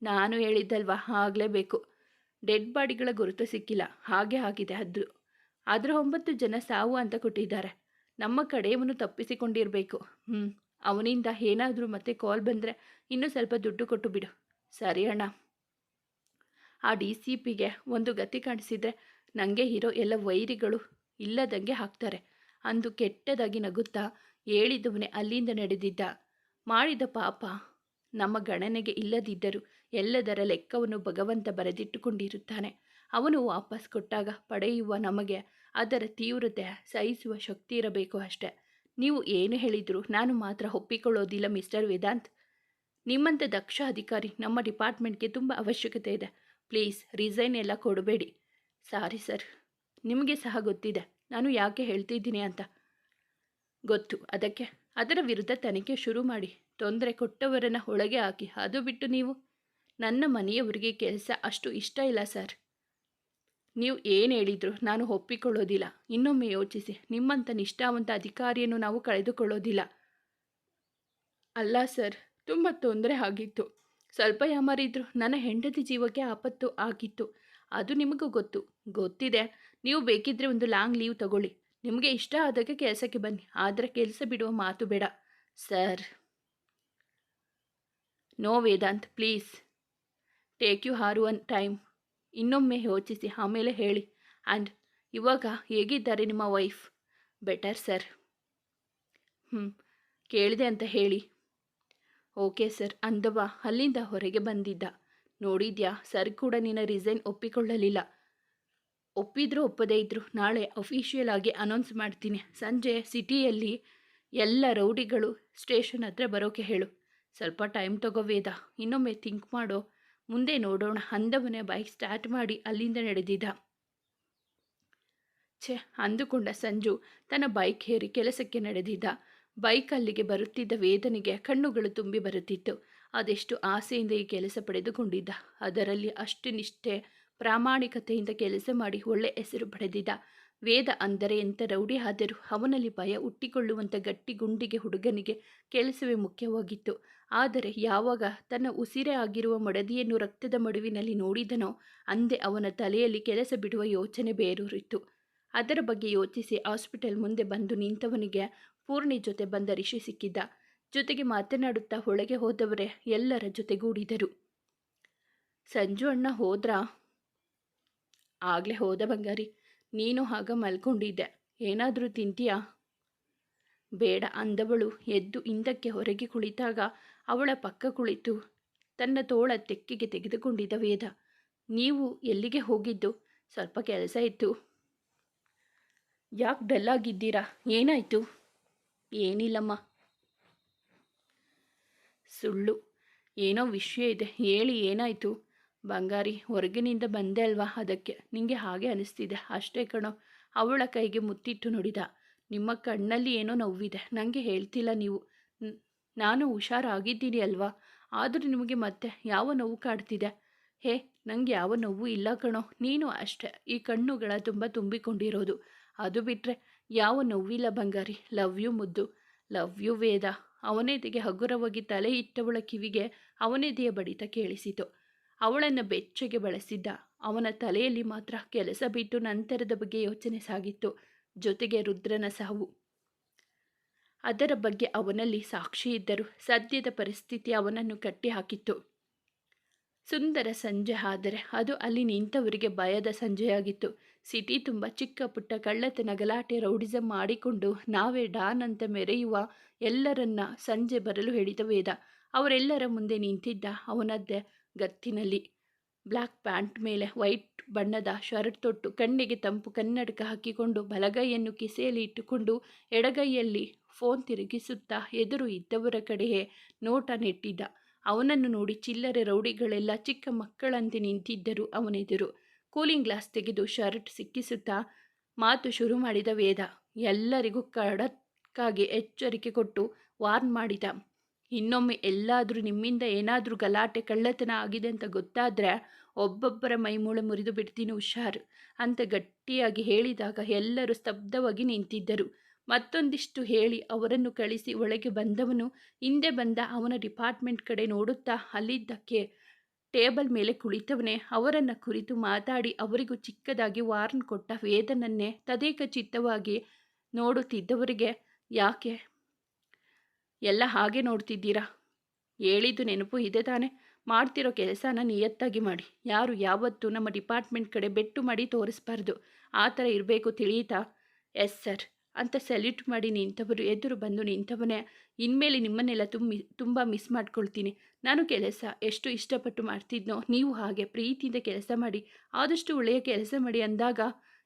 ನಾನು ಹೇಳಿದ್ದಲ್ವಾ, ಆಗಲೇಬೇಕು. ಡೆಡ್ ಬಾಡಿಗಳ ಗುರುತು ಸಿಕ್ಕಿಲ್ಲ, ಹಾಗೆ ಆಗಿದೆ. ಅದರ 9 ಜನ ಸಾವು ಅಂತ ಕೊಟ್ಟಿದ್ದಾರೆ. ನಮ್ಮ ಕಡೆಯವನು ತಪ್ಪಿಸಿಕೊಂಡಿರಬೇಕು. ಅವನಿಂದ ಏನಾದರೂ ಮತ್ತೆ ಕಾಲ್ ಬಂದರೆ ಇನ್ನೂ ಸ್ವಲ್ಪ ದುಡ್ಡು ಕೊಟ್ಟು ಬಿಡು. ಸರಿ ಅಣ್ಣ. ಆ DCPಗೆ ಒಂದು ಗತಿ ಕಾಣಿಸಿದರೆ ನನಗೆ ಇರೋ ಎಲ್ಲ ವೈರಿಗಳು ಇಲ್ಲದಂಗೆ ಹಾಕ್ತಾರೆ ಅಂದು ಕೆಟ್ಟದಾಗಿ ನಗುತ್ತಾ ಹೇಳಿದವನೇ ಅಲ್ಲಿಂದ ನಡೆದಿದ್ದ. ಮಾಡಿದ ಪಾಪ ನಮ್ಮ ಗಣನೆಗೆ ಇಲ್ಲದಿದ್ದರೂ ಎಲ್ಲದರ ಲೆಕ್ಕವನ್ನು ಭಗವಂತ ಬರೆದಿಟ್ಟುಕೊಂಡಿರುತ್ತಾನೆ. ಅವನು ವಾಪಸ್ ಕೊಟ್ಟಾಗ ಪಡೆಯುವ ನಮಗೆ ಅದರ ತೀವ್ರತೆ ಸಹಿಸುವ ಶಕ್ತಿ ಇರಬೇಕು ಅಷ್ಟೆ. ನೀವು ಏನು ಹೇಳಿದರೂ ನಾನು ಮಾತ್ರ ಒಪ್ಪಿಕೊಳ್ಳೋದಿಲ್ಲ ಮಿಸ್ಟರ್ ವೇದಾಂತ್. ನಿಮ್ಮಂಥ ದಕ್ಷ ಅಧಿಕಾರಿ ನಮ್ಮ ಡಿಪಾರ್ಟ್ಮೆಂಟ್ಗೆ ತುಂಬ ಅವಶ್ಯಕತೆ ಇದೆ. ಪ್ಲೀಸ್ ರಿಸೈನ್ ಎಲ್ಲ ಕೊಡಬೇಡಿ. ಸಾರಿ ಸರ್, ನಿಮಗೆ ಸಹ ಗೊತ್ತಿದೆ ನಾನು ಯಾಕೆ ಹೇಳ್ತಿದ್ದೀನಿ ಅಂತ. ಗೊತ್ತು, ಅದಕ್ಕೆ ಅದರ ವಿರುದ್ಧ ತನಿಖೆ ಶುರು ಮಾಡಿ. ತೊಂದರೆ ಕೊಟ್ಟವರನ್ನು ಒಳಗೆ ಹಾಕಿ. ಅದು ಬಿಟ್ಟು ನೀವು, ನನ್ನ ಮನೆಯವರಿಗೆ ಕೆಲಸ ಅಷ್ಟು ಇಷ್ಟ ಇಲ್ಲ ಸರ್. ನೀವು ಏನು ಹೇಳಿದ್ರು ನಾನು ಒಪ್ಪಿಕೊಳ್ಳೋದಿಲ್ಲ. ಇನ್ನೊಮ್ಮೆ ಯೋಚಿಸಿ. ನಿಮ್ಮಂಥ ನಿಷ್ಠಾವಂತ ಅಧಿಕಾರಿಯನ್ನು ನಾವು ಕಳೆದುಕೊಳ್ಳೋದಿಲ್ಲ. ಅಲ್ಲ ಸರ್, ತುಂಬ ತೊಂದರೆ ಆಗಿತ್ತು. ಸ್ವಲ್ಪ ಯಾಮಾರಿದ್ರು ನನ್ನ ಹೆಂಡತಿ ಜೀವಕ್ಕೆ ಆಪತ್ತು ಆಗಿತ್ತು. ಅದು ನಿಮಗೂ ಗೊತ್ತಿದೆ. ನೀವು ಬೇಕಿದ್ದರೆ ಒಂದು ಲಾಂಗ್ ಲೀವ್ ತಗೊಳ್ಳಿ. ನಿಮಗೆ ಇಷ್ಟ ಆದಾಗ ಕೆಲಸಕ್ಕೆ ಬನ್ನಿ, ಆದರೆ ಕೆಲಸ ಬಿಡುವ ಮಾತು ಬೇಡ. Sir, no Vedant, please take your own time. ಇನ್ನೊಮ್ಮೆ ಯೋಚಿಸಿ ಆಮೇಲೆ ಹೇಳಿ. ಆ್ಯಂಡ್ ಇವಾಗ ಹೇಗಿದ್ದಾರೆ ನಿಮ್ಮ ವೈಫ್? Better sir. ಕೇಳಿದೆ ಅಂತ ಹೇಳಿ. ಓಕೆ ಸರ್ ಅಂದವ ಅಲ್ಲಿಂದ ಹೊರಗೆ ಬಂದಿದ್ದ. ನೋಡಿದ್ಯಾ, ಸರ್ ಕೂಡ ನಿನ್ನ ರಿಸೈನ್ ಒಪ್ಪಿಕೊಳ್ಳಲಿಲ್ಲ. ಒಪ್ಪಿದ್ರು ಒಪ್ಪದೇ ಇದ್ರು ನಾಳೆ ಅಫಿಷಿಯಲ್ ಆಗಿ ಅನೌನ್ಸ್ ಮಾಡ್ತೀನಿ. ಸಂಜೆ ಸಿಟಿಯಲ್ಲಿ ಎಲ್ಲ ರೌಡಿಗಳು ಸ್ಟೇಷನ್ ಹತ್ರ ಬರೋಕೆ ಹೇಳು. ಸ್ವಲ್ಪ ಟೈಮ್ ತಗೋ ವೇದ, ಇನ್ನೊಮ್ಮೆ ಥಿಂಕ್ ಮಾಡೋ, ಮುಂದೆ ನೋಡೋಣ ಅಂದವನೇ ಬೈಕ್ ಸ್ಟಾರ್ಟ್ ಮಾಡಿ ಅಲ್ಲಿಂದ ನಡೆದಿದ್ದ. ಅಂದುಕೊಂಡ ಸಂಜು ತನ್ನ ಬೈಕ್ ಏರಿ ಕೆಲಸಕ್ಕೆ ನಡೆದಿದ್ದ. ಬೈಕ್ ಅಲ್ಲಿಗೆ ಬರುತ್ತಿದ್ದ ವೇದನಿಗೆ ಕಣ್ಣುಗಳು ತುಂಬಿ ಬರುತ್ತಿತ್ತು. ಅದೆಷ್ಟು ಆಸೆಯಿಂದ ಈ ಕೆಲಸ ಪಡೆದುಕೊಂಡಿದ್ದ. ಅದರಲ್ಲಿ ಅಷ್ಟು ನಿಷ್ಠೆ ಪ್ರಾಮಾಣಿಕತೆಯಿಂದ ಕೆಲಸ ಮಾಡಿ ಒಳ್ಳೆ ಹೆಸರು ಪಡೆದಿದ್ದ. ವೇದ ಅಂದರೆ ಎಂಥ ರೌಡಿ ಆದರೂ ಅವನಲ್ಲಿ ಭಯ ಹುಟ್ಟಿಕೊಳ್ಳುವಂಥ ಗಟ್ಟಿ ಗುಂಡಿಗೆ ಹುಡುಗನಿಗೆ ಕೆಲಸವೇ ಮುಖ್ಯವಾಗಿತ್ತು. ಆದರೆ ಯಾವಾಗ ತನ್ನ ಉಸಿರೇ ಆಗಿರುವ ಮಡದಿಯನ್ನು ರಕ್ತದ ಮಡುವಿನಲ್ಲಿ ನೋಡಿದನೋ ಅಂದೇ ಅವನ ತಲೆಯಲ್ಲಿ ಕೆಲಸ ಬಿಡುವ ಯೋಚನೆ ಬೇರೂರಿತ್ತು. ಅದರ ಬಗ್ಗೆ ಯೋಚಿಸಿ ಹಾಸ್ಪಿಟಲ್ ಮುಂದೆ ಬಂದು ನಿಂತವನಿಗೆ ಪೂರ್ಣಿ ಜೊತೆ ಬಂದ ರಿಷಿ ಸಿಕ್ಕಿದ್ದ. ಜೊತೆಗೆ ಮಾತನಾಡುತ್ತಾ ಒಳಗೆ ಹೋದವರೇ ಎಲ್ಲರ ಜೊತೆಗೂಡಿದರು. ಸಂಜು ಅಣ್ಣ ಹೋದ್ರಾ? ಆಗಲೇ ಹೋದ ಬಂಗಾರಿ. ನೀನು ಆಗ ಮಲ್ಕೊಂಡಿದ್ದೆ. ಏನಾದರೂ ತಿಂತೀಯಾ? ಬೇಡ ಅಂದವಳು ಎದ್ದು ಹಿಂದಕ್ಕೆ ಹೊರಗೆ ಕುಳಿತಾಗ ಅವಳ ಪಕ್ಕ ಕುಳಿತು ತನ್ನ ತೋಳ ತೆಕ್ಕೆಗೆ ತೆಗೆದುಕೊಂಡಿದ್ದ ವೇದ. ನೀವು ಎಲ್ಲಿಗೆ ಹೋಗಿದ್ದು? ಸ್ವಲ್ಪ ಕೆಲಸ ಇತ್ತು. ಯಾಕೆ ಡಲ್ ಆಗಿದ್ದೀರಾ? ಏನಾಯಿತು? ಏನಿಲ್ಲಮ್ಮ. ಸುಳ್ಳು. ಏನೋ ವಿಷಯ ಇದೆ, ಹೇಳಿ ಏನಾಯಿತು? ಬಂಗಾರಿ, ಹೊರಗಿನಿಂದ ಬಂದೆ ಅಲ್ವಾ, ಅದಕ್ಕೆ ನಿಂಗೆ ಹಾಗೆ ಅನಿಸ್ತಿದೆ ಅಷ್ಟೇ ಕಣೋ. ಅವಳ ಕೈಗೆ ಮುತ್ತಿಟ್ಟು ನುಡಿದ. ನಿಮ್ಮ ಕಣ್ಣಲ್ಲಿ ಏನೋ ನೋವಿದೆ, ನನಗೆ ಹೇಳ್ತಿಲ್ಲ ನೀವು. ನಾನು ಹುಷಾರಾಗಿದ್ದೀನಿ ಅಲ್ವಾ, ಆದರೂ ನಿಮಗೆ ಮತ್ತೆ ಯಾವ ನೋವು ಕಾಡ್ತಿದೆ? ಹೇ, ನನಗೆ ಯಾವ ನೋವು ಇಲ್ಲ ಕಣೋ, ನೀನು ಅಷ್ಟೇ ಈ ಕಣ್ಣುಗಳ ತುಂಬ ತುಂಬಿಕೊಂಡಿರೋದು. ಅದು ಬಿಟ್ಟರೆ ಯಾವ ನೋವಿಲ್ಲ ಬಂಗಾರಿ. ಲವ್ ಯು ಮುದ್ದು. ಲವ್ ಯು ವೇದ. ಅವನೆದೆಗೆ ಹಗುರವಾಗಿ ತಲೆ ಇಟ್ಟವಳ ಕಿವಿಗೆ ಅವನೆದೆಯ ಬಡಿತ ಕೇಳಿಸಿತು. ಅವಳನ್ನು ಬೆಚ್ಚಗೆ ಬಳಸಿದ್ದ. ಅವನ ತಲೆಯಲ್ಲಿ ಮಾತ್ರ ಕೆಲಸ ಬಿಟ್ಟು ನಂತರದ ಬಗ್ಗೆ ಯೋಚನೆ ಸಾಗಿತ್ತು. ಜೊತೆಗೆ ರುದ್ರನ ಸಾವು, ಅದರ ಬಗ್ಗೆ ಅವನಲ್ಲಿ ಸಾಕ್ಷಿ ಇದ್ದರು. ಸದ್ಯದ ಪರಿಸ್ಥಿತಿ ಅವನನ್ನು ಕಟ್ಟಿಹಾಕಿತ್ತು. ಸುಂದರ ಸಂಜೆ, ಆದರೆ ಅದು ಅಲ್ಲಿ ನಿಂತವರಿಗೆ ಭಯದ ಸಂಜೆಯಾಗಿತ್ತು. ಸಿಟಿ ತುಂಬ ಚಿಕ್ಕ ಪುಟ್ಟ ಕಳ್ಳತನ, ಗಲಾಟೆ, ರೌಡಿಸಂ ಮಾಡಿಕೊಂಡು ನಾವೇ ಡಾನ್ ಅಂತ ಮೆರೆಯುವ ಎಲ್ಲರನ್ನ ಸಂಜೆ ಬರಲು ಹೇಳಿದ ವೇದ ಅವರೆಲ್ಲರ ಮುಂದೆ ನಿಂತಿದ್ದ. ಅವನದ್ದೇ ಗತ್ತಿನಲ್ಲಿ ಬ್ಲ್ಯಾಕ್ ಪ್ಯಾಂಟ್ ಮೇಲೆ ವೈಟ್ ಬಣ್ಣದ ಶರ್ಟ್ ತೊಟ್ಟು, ಕಣ್ಣಿಗೆ ತಂಪು ಕನ್ನಡಕ ಹಾಕಿಕೊಂಡು, ಬಲಗೈಯನ್ನು ಕಿಸೆಯಲ್ಲಿ ಇಟ್ಟುಕೊಂಡು ಎಡಗೈಯಲ್ಲಿ ಫೋನ್ ತಿರುಗಿಸುತ್ತಾ ಎದುರು ಇದ್ದವರ ಕಡೆಯೇ ನೋಟ ನೆಟ್ಟಿದ್ದ. ಅವನನ್ನು ನೋಡಿ ಚಿಲ್ಲರೆ ರೌಡಿಗಳೆಲ್ಲ ಚಿಕ್ಕ ಮಕ್ಕಳಂತೆ ನಿಂತಿದ್ದರು ಅವನೆದುರು. ಕೂಲಿಂಗ್ ಗ್ಲಾಸ್ ತೆಗೆದು ಶರ್ಟ್ ಸಿಕ್ಕಿಸುತ್ತಾ ಮಾತು ಶುರು ಮಾಡಿದ ವೇದ. ಎಲ್ಲರಿಗೂ ಖಡಕ್ಕಾಗಿ ಎಚ್ಚರಿಕೆ ಕೊಟ್ಟು ವಾರ್ನ್ ಮಾಡಿದ. ಇನ್ನೊಮ್ಮೆ ಎಲ್ಲಾದರೂ ನಿಮ್ಮಿಂದ ಏನಾದರೂ ಗಲಾಟೆ, ಕಳ್ಳತನ ಆಗಿದೆ ಅಂತ ಗೊತ್ತಾದರೆ ಒಬ್ಬೊಬ್ಬರ ಮೈಮೂಳೆ ಮುರಿದು ಬಿಡ್ತೀನಿ, ಹುಷಾರು ಅಂತ ಗಟ್ಟಿಯಾಗಿ ಹೇಳಿದಾಗ ಎಲ್ಲರೂ ಸ್ತಬ್ಧವಾಗಿ ನಿಂತಿದ್ದರು. ಮತ್ತೊಂದಿಷ್ಟು ಹೇಳಿ ಅವರನ್ನು ಕಳಿಸಿ ಒಳಗೆ ಬಂದವನು ಹಿಂದೆ ಬಂದ ಅವನ ಡಿಪಾರ್ಟ್ಮೆಂಟ್ ಕಡೆ ನೋಡುತ್ತಾ ಅಲ್ಲಿದ್ದಕ್ಕೆ ಟೇಬಲ್ ಮೇಲೆ ಕುಳಿತವನೇ ಅವರನ್ನು ಕುರಿತು ಮಾತಾಡಿ ಅವರಿಗೂ ಚಿಕ್ಕದಾಗಿ ವಾರ್ನ್ ಕೊಟ್ಟ. ವೇದನನ್ನೇ ತದೇಕ ಚಿತ್ತವಾಗಿ ನೋಡುತ್ತಿದ್ದವರಿಗೆ, ಯಾಕೆ ಎಲ್ಲ ಹಾಗೆ ನೋಡ್ತಿದ್ದೀರಾ? ಹೇಳಿದ್ದು ನೆನಪು ಇದೆ ತಾನೆ? ಮಾಡ್ತಿರೋ ಕೆಲಸನ ನಿಯತ್ತಾಗಿ ಮಾಡಿ. ಯಾರು ಯಾವತ್ತೂ ನಮ್ಮ ಡಿಪಾರ್ಟ್ಮೆಂಟ್ ಕಡೆ ಬೆಟ್ಟು ಮಾಡಿ ತೋರಿಸ್ಬಾರ್ದು. ಆ ಥರ ಇರಬೇಕು, ತಿಳಿಯಿತಾ? ಎಸ್ ಸರ್ ಅಂತ ಸಲ್ಯೂಟ್ ಮಾಡಿ ನಿಂತವರು ಎದುರು ಬಂದು ನಿಂತವನೇ, ಇನ್ಮೇಲೆ ನಿಮ್ಮನ್ನೆಲ್ಲ ತುಂಬ ಮಿಸ್ ಮಾಡ್ಕೊಳ್ತೀನಿ. ನಾನು ಕೆಲಸ ಎಷ್ಟು ಇಷ್ಟಪಟ್ಟು ಮಾಡ್ತಿದ್ನೋ ನೀವು ಹಾಗೆ ಪ್ರೀತಿಯಿಂದ ಕೆಲಸ ಮಾಡಿ, ಆದಷ್ಟು ಒಳ್ಳೆಯ ಕೆಲಸ ಮಾಡಿ ಅಂದಾಗ,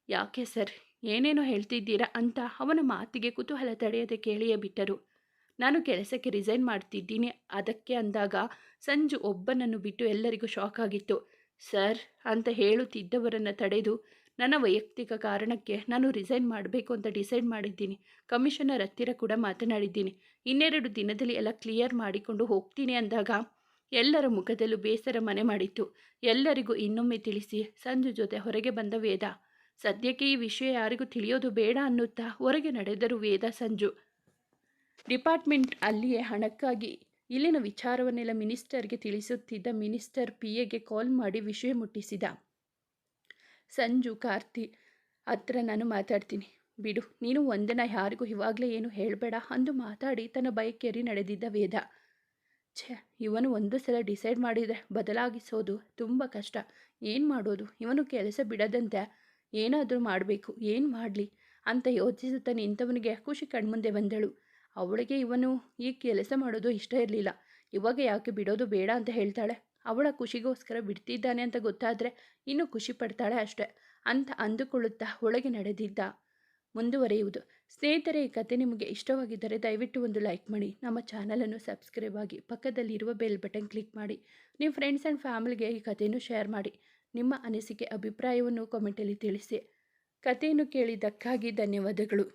ಯಾಕೆ ಸರ್ ಏನೇನೋ ಹೇಳ್ತಿದ್ದೀರಾ ಅಂತ ಅವನ ಮಾತಿಗೆ ಕುತೂಹಲ ತಡೆಯದೆ ಕೇಳಿಯೇ ಬಿಟ್ಟರು. ನಾನು ಕೆಲಸಕ್ಕೆ ರಿಸೈನ್ ಮಾಡ್ತಿದ್ದೀನಿ ಅದಕ್ಕೆ ಅಂದಾಗ ಸಂಜು ಒಬ್ಬನನ್ನು ಬಿಟ್ಟು ಎಲ್ಲರಿಗೂ ಶಾಕ್ ಆಗಿತ್ತು. ಸರ್ ಅಂತ ಹೇಳುತ್ತಿದ್ದವರನ್ನು ತಡೆದು, ನನ್ನ ವೈಯಕ್ತಿಕ ಕಾರಣಕ್ಕೆ ನಾನು ರಿಸೈನ್ ಮಾಡಬೇಕು ಅಂತ ಡಿಸೈಡ್ ಮಾಡಿದ್ದೀನಿ. ಕಮಿಷನರ್ ಹತ್ತಿರ ಕೂಡ ಮಾತನಾಡಿದ್ದೀನಿ. 2 ದಿನದಲ್ಲಿ ಎಲ್ಲ ಕ್ಲಿಯರ್ ಮಾಡಿಕೊಂಡು ಹೋಗ್ತೀನಿ ಅಂದಾಗ ಎಲ್ಲರ ಮುಖದಲ್ಲೂ ಬೇಸರ ಮನೆ ಮಾಡಿತ್ತು. ಎಲ್ಲರಿಗೂ ಇನ್ನೊಮ್ಮೆ ತಿಳಿಸಿ ಸಂಜು ಜೊತೆ ಹೊರಗೆ ಬಂದ ವೇದ. ಸದ್ಯಕ್ಕೆ ಈ ವಿಷಯ ಯಾರಿಗೂ ತಿಳಿಯೋದು ಬೇಡ ಅನ್ನುತ್ತಾ ಹೊರಗೆ ನಡೆದರು ವೇದ ಸಂಜು. ಡಿಪಾರ್ಟ್ಮೆಂಟ್ ಅಲ್ಲಿಯೇ ಹಣಕ್ಕಾಗಿ ಇಲ್ಲಿನ ವಿಚಾರವನ್ನೆಲ್ಲ ಮಿನಿಸ್ಟರ್ಗೆ ತಿಳಿಸುತ್ತಿದ್ದ. ಮಿನಿಸ್ಟರ್ PAಗೆ ಕಾಲ್ ಮಾಡಿ ವಿಷಯ ಮುಟ್ಟಿಸಿದ. ಸಂಜು, ಕಾರ್ತಿ ಹತ್ರ ನಾನು ಮಾತಾಡ್ತೀನಿ ಬಿಡು, ನೀನು ಒಂದಿನ ಯಾರಿಗೂ ಇವಾಗಲೇ ಏನು ಹೇಳಬೇಡ ಅಂದು ಮಾತಾಡಿ ತನ್ನ ಬೈಕೇರಿ ನಡೆದಿದ್ದ ವೇದ. ಇವನು ಒಂದು ಸಲ ಡಿಸೈಡ್ ಮಾಡಿದರೆ ಬದಲಾಗಿಸೋದು ತುಂಬ ಕಷ್ಟ. ಏನು ಮಾಡೋದು? ಇವನು ಕೆಲಸ ಬಿಡದಂತೆ ಏನಾದರೂ ಮಾಡಬೇಕು, ಏನು ಮಾಡಲಿ ಅಂತ ಯೋಚಿಸುತ್ತಾ ನಿಂತವನಿಗೆ ಖುಷಿ ಕಣ್ಮುಂದೆ ಬಂದಳು. ಅವಳಿಗೆ ಇವನು ಈ ಕೆಲಸ ಮಾಡೋದು ಇಷ್ಟ ಇರಲಿಲ್ಲ. ಇವಾಗ ಯಾಕೆ ಬಿಡೋದು ಬೇಡ ಅಂತ ಹೇಳ್ತಾಳೆ? ಅವಳ ಖುಷಿಗೋಸ್ಕರ ಬಿಡ್ತಿದ್ದಾನೆ ಅಂತ ಗೊತ್ತಾದರೆ ಇನ್ನೂ ಖುಷಿ ಪಡ್ತಾಳೆ ಅಷ್ಟೆ ಅಂತ ಅಂದುಕೊಳ್ಳುತ್ತಾ ಒಳಗೆ ನಡೆದಿದ್ದ. ಮುಂದುವರಿಯುವುದು. ಸ್ನೇಹಿತರೆ, ಈ ಕತೆ ನಿಮಗೆ ಇಷ್ಟವಾಗಿದ್ದರೆ ದಯವಿಟ್ಟು ಒಂದು ಲೈಕ್ ಮಾಡಿ, ನಮ್ಮ ಚಾನಲನ್ನು ಸಬ್ಸ್ಕ್ರೈಬ್ ಆಗಿ, ಪಕ್ಕದಲ್ಲಿರುವ ಬೆಲ್ ಬಟನ್ ಕ್ಲಿಕ್ ಮಾಡಿ, ನಿಮ್ಮ ಫ್ರೆಂಡ್ಸ್ ಆ್ಯಂಡ್ ಫ್ಯಾಮಿಲಿಗೆ ಈ ಕಥೆಯನ್ನು ಶೇರ್ ಮಾಡಿ. ನಿಮ್ಮ ಅನಿಸಿಕೆ, ಅಭಿಪ್ರಾಯವನ್ನು ಕಾಮೆಂಟಲ್ಲಿ ತಿಳಿಸಿ. ಕಥೆಯನ್ನು ಕೇಳಿದ್ದಕ್ಕಾಗಿ ಧನ್ಯವಾದಗಳು.